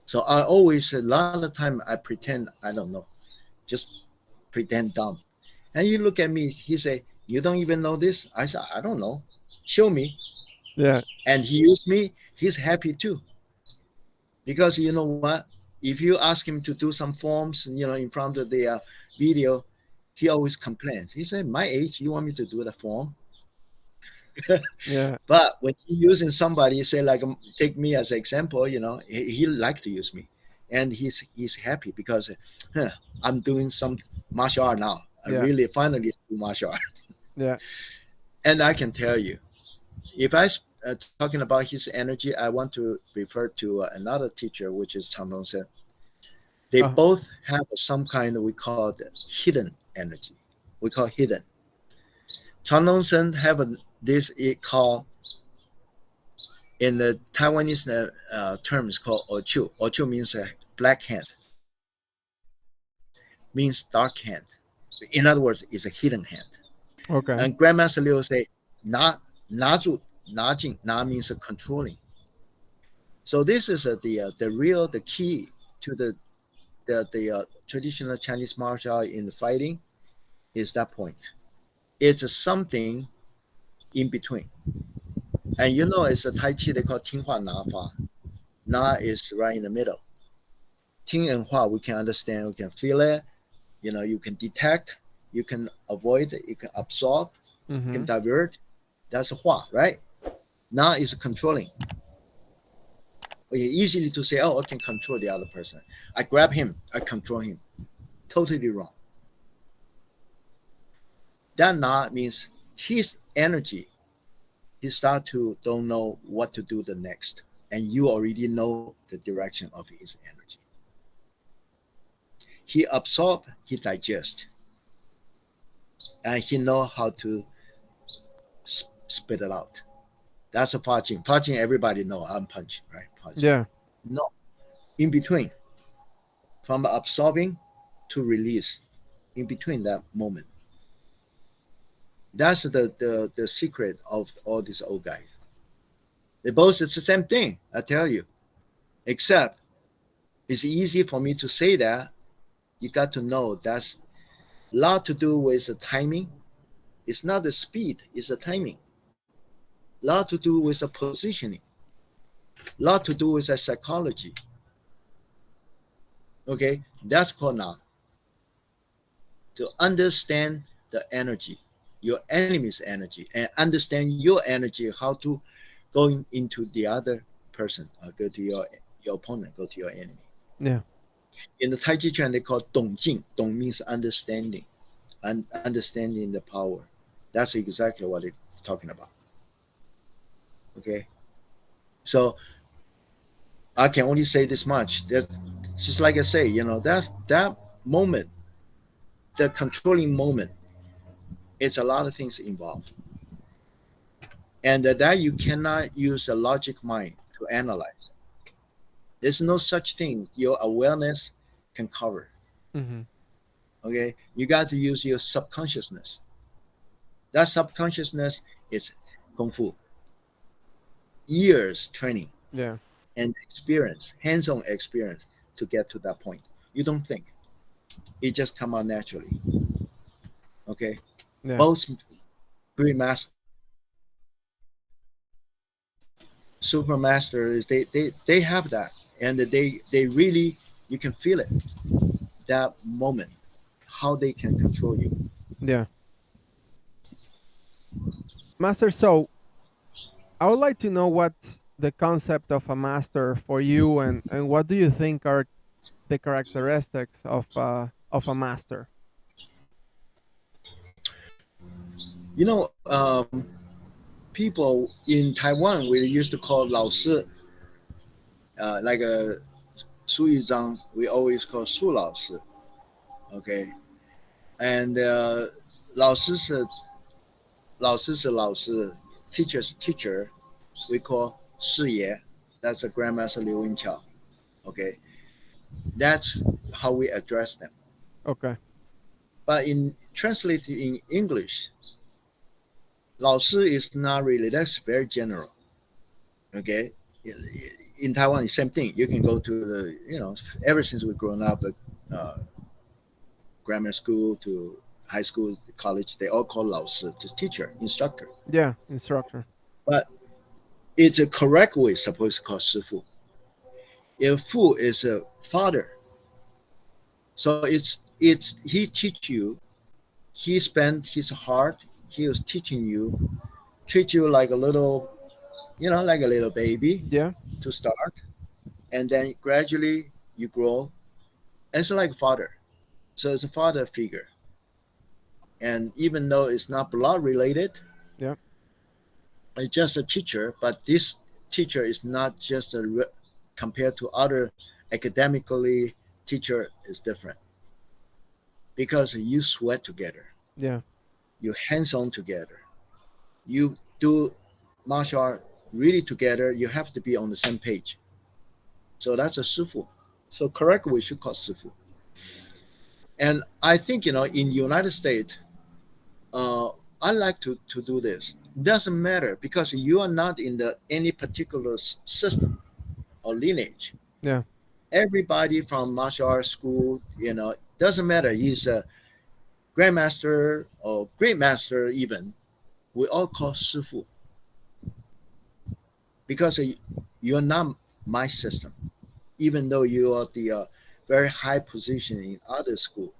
[SPEAKER 2] So I always a lot of time I pretend I don't know, just pretend dumb. And you look at me, he say, "You don't even know this?" I said, "I don't know. Show me."
[SPEAKER 1] Yeah.
[SPEAKER 2] And he used me. He's happy too, because you know what? If you ask him to do some forms, in front of the video, he always complains. He said, "My age, you want me to do the form?"
[SPEAKER 1] Yeah.
[SPEAKER 2] But when he using somebody, say like take me as an example, he like to use me, and he's happy because huh, I'm doing some martial art now. I
[SPEAKER 1] Yeah.
[SPEAKER 2] really finally do martial art,
[SPEAKER 1] Yeah.
[SPEAKER 2] and I can tell you, if talking about his energy, I want to refer to another teacher, which is Chang Dong. They
[SPEAKER 1] Uh,
[SPEAKER 2] both have some kind of we call it hidden energy. We call hidden. Chang Dong have this it called in the Taiwanese term is called ochu. Ochu means black hand, means dark hand. In other words, it's a hidden hand. And
[SPEAKER 1] okay.
[SPEAKER 2] Grandmaster Liu say na na zu na jing na means controlling. So this is the key to the traditional Chinese martial art in the fighting is that point. It's something in between. And it's a Tai Chi they call Ting Hua Na Fa. Na is right in the middle. Ting and Hua we can understand, we can feel it. You can detect, you can avoid, you can absorb, you can
[SPEAKER 1] Mm-hmm.
[SPEAKER 2] divert. That's Hua, right? Na is controlling. Okay, easily to say, oh, I can control the other person. I grab him, I control him. Totally wrong. That Na means his energy, he start to don't know what to do the next. And you already know the direction of his energy. He absorb, he digest, and he know how to spit it out. That's a punching. Punching, everybody know I'm punching, right? Punching.
[SPEAKER 1] Yeah.
[SPEAKER 2] No, in between, from absorbing to release, in between that moment. That's the secret of all these old guys. They both it's the same thing, I tell you. Except it's easy for me to say that. You got to know that's a lot to do with the timing. It's not the speed, it's the timing. A lot to do with the positioning. A lot to do with the psychology. Okay, that's called now to understand the energy, your enemy's energy, and understand your energy, how to go into the other person, or go to your opponent, go to your enemy.
[SPEAKER 1] Yeah.
[SPEAKER 2] In the Tai Chi Chuan, they call Dong Jing. Dong means understanding, and understanding the power. That's exactly what it's talking about. Okay, so I can only say this much. That's just like I say, that's that moment, the controlling moment. It's a lot of things involved, and that you cannot use a logic mind to analyze. There's no such thing your awareness can cover.
[SPEAKER 1] Mm-hmm.
[SPEAKER 2] Okay, you got to use your subconsciousness. That subconsciousness is kung fu, years training
[SPEAKER 1] Yeah.
[SPEAKER 2] and experience, hands-on experience to get to that point. You don't think it just come out naturally. Okay,
[SPEAKER 1] Yeah.
[SPEAKER 2] most great masters, super masters, they have that, and they really, you can feel it, that moment, how they can control you.
[SPEAKER 1] Yeah. Master, so I would like to know what's the concept of a master for you, and what do you think are the characteristics of a master?
[SPEAKER 2] People in Taiwan we used to call Lao Si, like a Su Yu Chang, we always call Su Lao Si. Okay, and Lao Si is Lao Si is Lao Si, teacher's teacher. We call Shi Ye. That's a Grandmaster Liu Qiao. Okay, that's how we address them.
[SPEAKER 1] Okay.
[SPEAKER 2] But in translated in English, Lao Si is not really. That's very general. Okay, in Taiwan, the same thing. You can go to ever since we've grown up, uh, grammar school to high school, college, they all call 老师, just teacher, instructor.
[SPEAKER 1] Yeah, instructor.
[SPEAKER 2] But it's a correct way supposed to call 师傅. If fu is a father, so it's he teach you, he spent his heart, he was teaching you, treat you like a little, like a little baby
[SPEAKER 1] Yeah.
[SPEAKER 2] to start, and then gradually you grow. It's like a father. So it's a father figure. And even though it's not blood related,
[SPEAKER 1] Yeah.
[SPEAKER 2] it's just a teacher, but this teacher is not just compared to other academically teacher is different because you sweat together,
[SPEAKER 1] Yeah.
[SPEAKER 2] you hands on together, you do martial art really together. You have to be on the same page. So that's a sifu. So correctly we should call sifu. And I think in United States, uh, I like to do this. It doesn't matter because you are not in the any particular system or lineage.
[SPEAKER 1] Yeah.
[SPEAKER 2] Everybody from martial arts school, doesn't matter. He's a grandmaster or great master even. We all call Shifu because you're not my system. Even though you are the very high position in other school,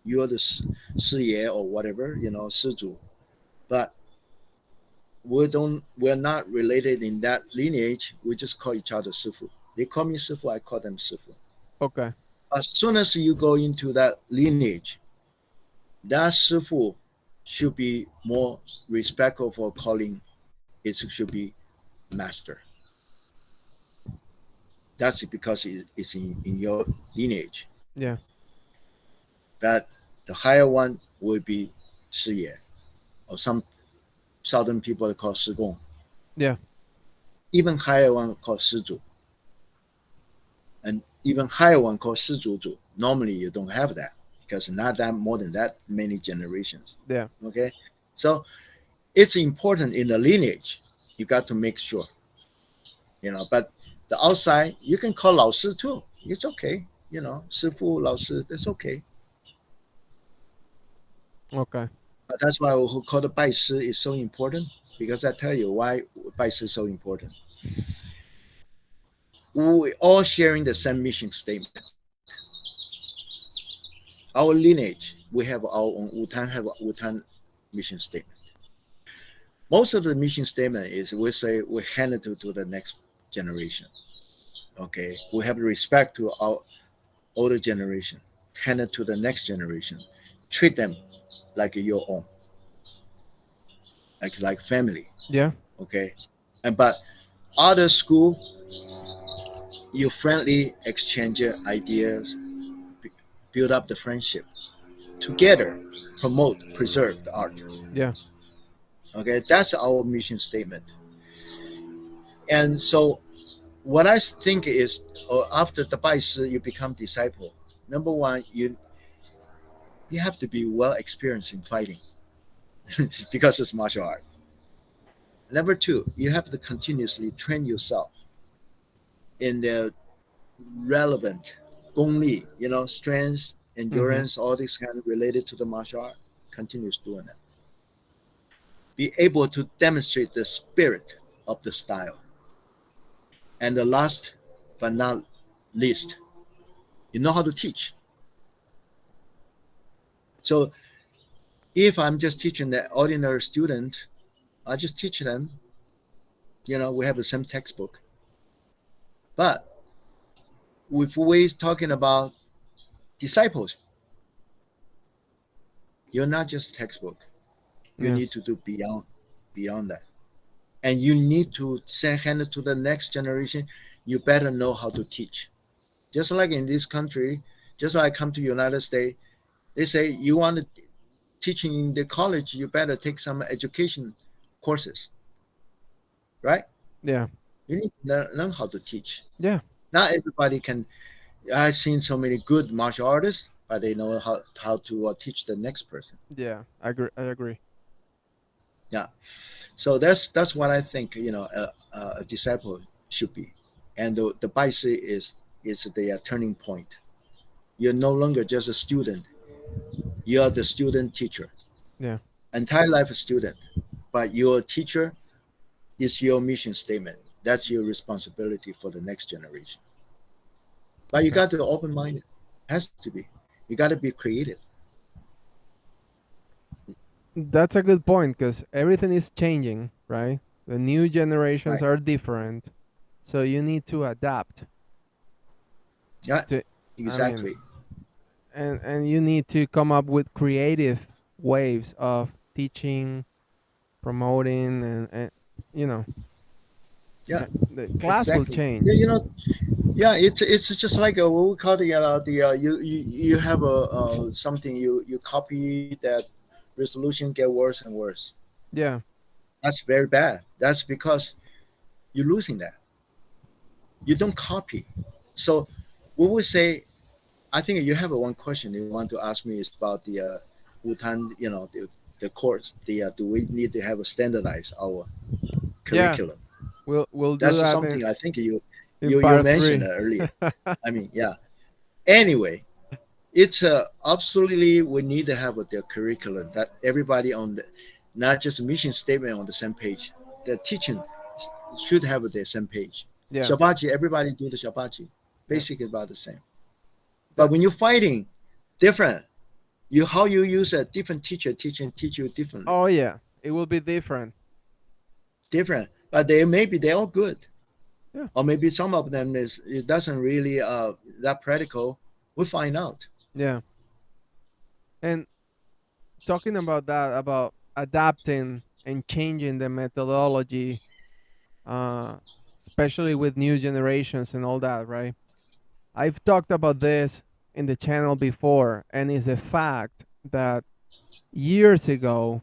[SPEAKER 2] you are the 师爷 or whatever, 师祖. But we're not related in that lineage. We just call each other 师傅. They call me 师傅, I call them 师傅.
[SPEAKER 1] Okay.
[SPEAKER 2] As soon as you go into that lineage, that 师傅 should be more respectful for calling. It should be master. That's because it's in your lineage.
[SPEAKER 1] Yeah.
[SPEAKER 2] But the higher one will be 师爷 or some southern people call Shigong.
[SPEAKER 1] Yeah.
[SPEAKER 2] Even higher one called Shizu. And even higher one called Shizuzu. Normally you don't have that because not that more than that many generations.
[SPEAKER 1] Yeah.
[SPEAKER 2] Okay. So it's important in the lineage. You got to make sure, but the outside you can call Lao Shi too. It's okay. Shifu, Lao Shi, that's okay.
[SPEAKER 1] Okay.
[SPEAKER 2] But that's why we call the Bai Shi is so important because I tell you why Bai Shi is so important. We all sharing the same mission statement. Our lineage, we have our own Wutan have a Wutan mission statement. Most of the mission statement is we say we hand it to the next generation. Okay, we have respect to our older generation, hand it to the next generation, treat them like your own, like family.
[SPEAKER 1] Yeah.
[SPEAKER 2] Okay, but other school, you friendly exchange ideas, build up the friendship together, promote, preserve the art.
[SPEAKER 1] Yeah.
[SPEAKER 2] Okay, that's our mission statement. And so what I think is, after the Baisi, you become disciple. Number one, you have to be well experienced in fighting because it's martial art. Number two, you have to continuously train yourself in the relevant gongli, strength,
[SPEAKER 1] Mm-hmm.
[SPEAKER 2] endurance, all these kind of related to the martial art. Continuous doing it. Be able to demonstrate the spirit of the style. And the last but not least, you know how to teach. So if I'm just teaching the ordinary student, I just teach them. We have the same textbook, but if we're talking about disciples, you're not just textbook. You
[SPEAKER 1] Yeah.
[SPEAKER 2] need to do beyond that, and you need to hand it to the next generation. You better know how to teach. Just like in this country, just like I come to United States, they say you want to teaching in the college, you better take some education courses, right?
[SPEAKER 1] Yeah.
[SPEAKER 2] You need to learn how to teach.
[SPEAKER 1] Yeah.
[SPEAKER 2] Not everybody can. I've seen so many good martial artists, but they know how to teach the next person.
[SPEAKER 1] Yeah. I agree. I agree.
[SPEAKER 2] Yeah. So that's what I think. A disciple should be, and the Baisi is the turning point. You're no longer just a student. You are the student teacher,
[SPEAKER 1] Yeah.
[SPEAKER 2] entire life a student, but your teacher is your mission statement. That's your responsibility for the next generation. But you
[SPEAKER 1] Okay.
[SPEAKER 2] got to open minded. Has to be. You got to be creative.
[SPEAKER 1] That's a good point because everything is changing, right? The new generations
[SPEAKER 2] Right.
[SPEAKER 1] are different, so you need to adapt
[SPEAKER 2] Yeah.
[SPEAKER 1] to. I mean,
[SPEAKER 2] Exactly.
[SPEAKER 1] and you need to come up with creative ways of teaching, promoting, and you know,
[SPEAKER 2] Yeah.
[SPEAKER 1] the class will
[SPEAKER 2] Exactly.
[SPEAKER 1] change.
[SPEAKER 2] Yeah. Yeah. It's just like what we call you have a something you copy that resolution get worse and worse.
[SPEAKER 1] Yeah.
[SPEAKER 2] That's very bad. That's because you're losing that. You don't copy. So we would say, I think you have one question you want to ask me is about the Wutan, the course. Do we need to have a standardize our
[SPEAKER 1] Yeah.
[SPEAKER 2] curriculum?
[SPEAKER 1] We'll do
[SPEAKER 2] That's
[SPEAKER 1] that
[SPEAKER 2] something I think you
[SPEAKER 1] in
[SPEAKER 2] you you
[SPEAKER 1] part
[SPEAKER 2] mentioned
[SPEAKER 1] three.
[SPEAKER 2] earlier. I mean, yeah. Anyway, it's absolutely we need to have the curriculum that everybody on the not just mission statement on the same page. The teaching should have the same page.
[SPEAKER 1] Yeah.
[SPEAKER 2] Shabachi, everybody do the shabachi.
[SPEAKER 1] Yeah.
[SPEAKER 2] Basically about the same. But
[SPEAKER 1] That.
[SPEAKER 2] when you're fighting, different. How you use a different teacher teach you differently.
[SPEAKER 1] Oh yeah, it will be different.
[SPEAKER 2] Different. But they're all good.
[SPEAKER 1] Yeah.
[SPEAKER 2] Or maybe some of them is it doesn't really that practical. We'll find out.
[SPEAKER 1] Yeah. And talking about that, about adapting and changing the methodology, uh, especially with new generations and all that, right? I've talked about this in the channel before, and it's a fact that years ago,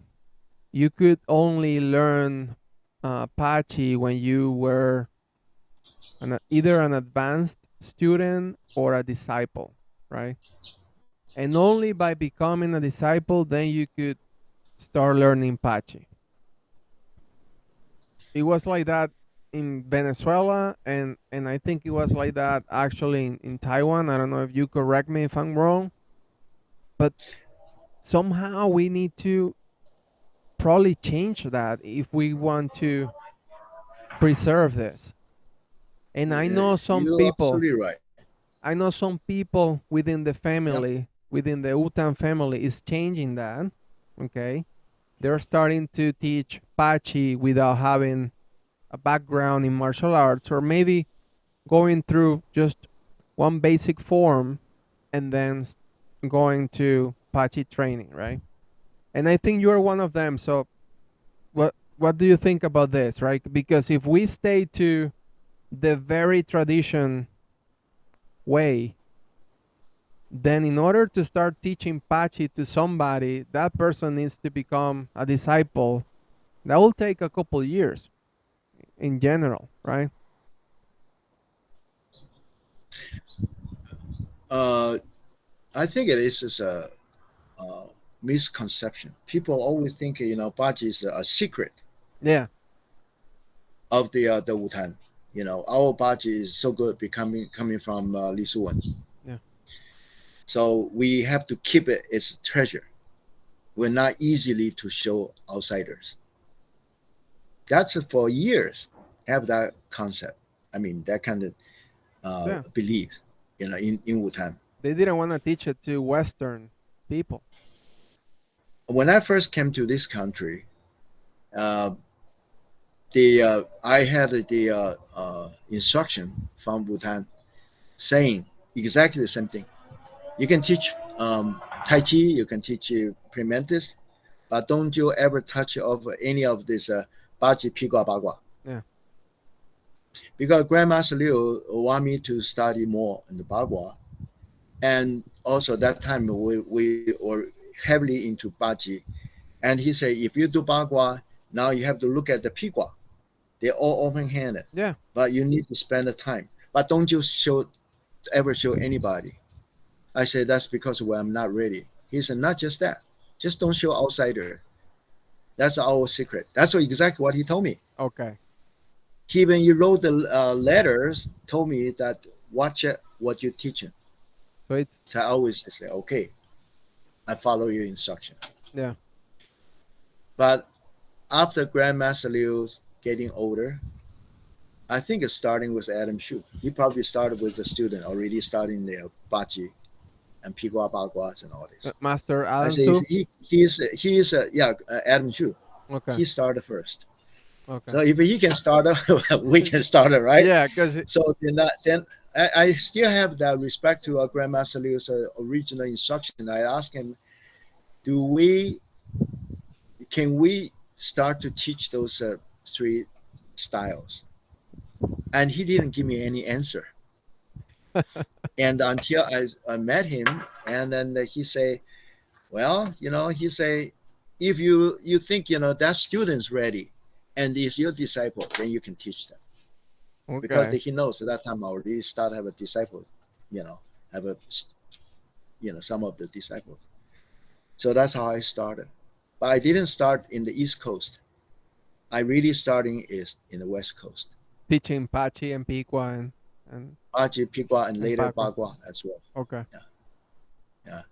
[SPEAKER 1] you could only learn Pachi when you were either an advanced student or a disciple, right? And only by becoming a disciple, then you could start learning Pachi. It was like that in Venezuela, and I think it was like that actually in Taiwan. I don't know if you correct me if I'm wrong, but somehow we need to probably change that if we want to preserve this. And
[SPEAKER 2] You're absolutely right.
[SPEAKER 1] I know some people within the
[SPEAKER 2] Yep.
[SPEAKER 1] family, within the Wutan family, is changing that. Okay, they're starting to teach Pachi without having a background in martial arts, or maybe going through just one basic form and then going to Pachi training, right? And I think you're one of them. So what do you think about this, right? Because if we stay to the very tradition way, then in order to start teaching Pachi to somebody, that person needs to become a disciple. That will take a couple years in general, right?
[SPEAKER 2] Uh, I think it is just a misconception. People always think, Baji is a secret
[SPEAKER 1] Yeah,
[SPEAKER 2] of the Wutan. Our Baji is so good becoming coming from Li Suwen.
[SPEAKER 1] yeah,
[SPEAKER 2] So we have to keep it as a treasure. We're not easily to show outsiders. That's for years have that concept. I mean that kind of
[SPEAKER 1] yeah.
[SPEAKER 2] belief, in Wutan.
[SPEAKER 1] They didn't want to teach it to Western people.
[SPEAKER 2] When I first came to this country, uh, the I had the instruction from Wutan saying exactly the same thing. You can teach Tai Chi, you can teach prayingmantis, but don't you ever touch of any of this Baji, Pigua, Bagua.
[SPEAKER 1] Yeah,
[SPEAKER 2] Because Grandmaster Liu want me to study more in the Bagua. And also that time we were heavily into Baji. And he said, if you do Bagua, now you have to look at the Pigua. They're all open-handed,
[SPEAKER 1] yeah.
[SPEAKER 2] but you need to spend the time. But don't you ever show anybody. I said, that's because I'm not ready. He said, not just that. Just don't show outsider. That's our secret. That's exactly what he told me.
[SPEAKER 1] Okay.
[SPEAKER 2] He, when you wrote the letters, told me that watch it, what you're teaching.
[SPEAKER 1] So it's
[SPEAKER 2] So I always say, okay, I follow your instruction.
[SPEAKER 1] yeah.
[SPEAKER 2] But after Grandmaster Liu's getting older, I think it's starting with Adam Hsu. He probably started with the student already starting their Baji and Pigua Baguas and all this.
[SPEAKER 1] Master
[SPEAKER 2] I
[SPEAKER 1] Adam
[SPEAKER 2] say if
[SPEAKER 1] Hsu.
[SPEAKER 2] he is yeah, Adam Hsu.
[SPEAKER 1] Okay.
[SPEAKER 2] He started first.
[SPEAKER 1] Okay.
[SPEAKER 2] So if he can start it, we can start it, right?
[SPEAKER 1] Yeah, because
[SPEAKER 2] So then I still have that respect to Grandmaster Liu's original instruction. I asked him, do we can we start to teach those three styles? And he didn't give me any answer. And until I met him, and then he say, well, he say, if you think that student's ready and is your disciple, then you can teach them, because
[SPEAKER 1] okay.
[SPEAKER 2] he knows at that time I already start have a disciples, have a some of the disciples. So that's how I started. But I didn't start in the East Coast. I really starting is in the West Coast.
[SPEAKER 1] Teaching Pachi and Piqua and
[SPEAKER 2] Baji, Pigua, and later
[SPEAKER 1] Bagua.
[SPEAKER 2] Bagua as well.
[SPEAKER 1] Okay.
[SPEAKER 2] Yeah, yeah.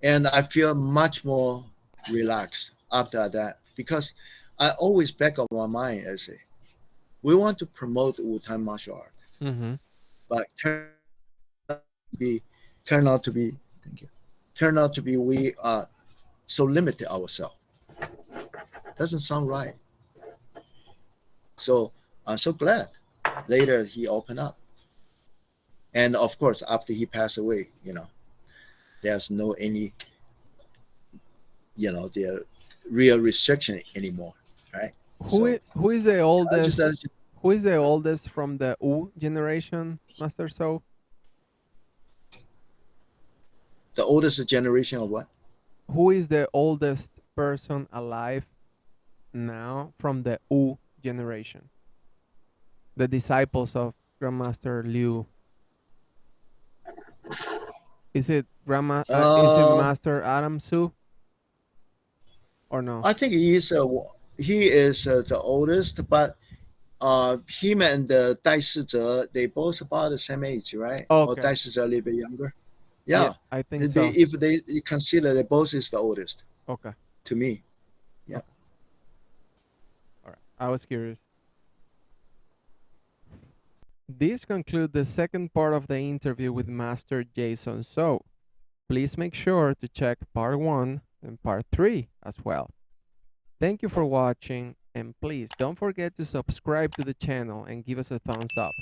[SPEAKER 2] And I feel much more relaxed after that, because I always back on my mind. I say we want to promote Wutan martial art,
[SPEAKER 1] Mm-hmm.
[SPEAKER 2] but be turn out to be thank you turn out to be we are so limited ourselves. Doesn't sound right. So I'm so glad later he opened up. And of course, after he passed away, there's no any, the real restriction anymore, right? So
[SPEAKER 1] Who is the
[SPEAKER 2] I just,
[SPEAKER 1] oldest? Who is the oldest from the Wu generation, Master So?
[SPEAKER 2] the oldest generation of what?
[SPEAKER 1] Who is the oldest person alive now from the Wu generation, the disciples of Grandmaster Liu. Is it is it
[SPEAKER 2] Uh,
[SPEAKER 1] Master Adam Hsu or no?
[SPEAKER 2] I think he is the oldest, but him and Dai Sizhe, they both about the same age, right? Or
[SPEAKER 1] Okay.
[SPEAKER 2] Dai Sizhe a little bit younger.
[SPEAKER 1] Yeah,
[SPEAKER 2] Yeah,
[SPEAKER 1] I think
[SPEAKER 2] they
[SPEAKER 1] so.
[SPEAKER 2] if they consider they both is the oldest
[SPEAKER 1] Okay.
[SPEAKER 2] to me. Yeah.
[SPEAKER 1] Okay. All right. I was curious. This concludes the second part of the interview with Master Jason Tsou. Please make sure to check part 1 and part 3 as well. Thank you for watching, and please don't forget to subscribe to the channel and give us a thumbs up.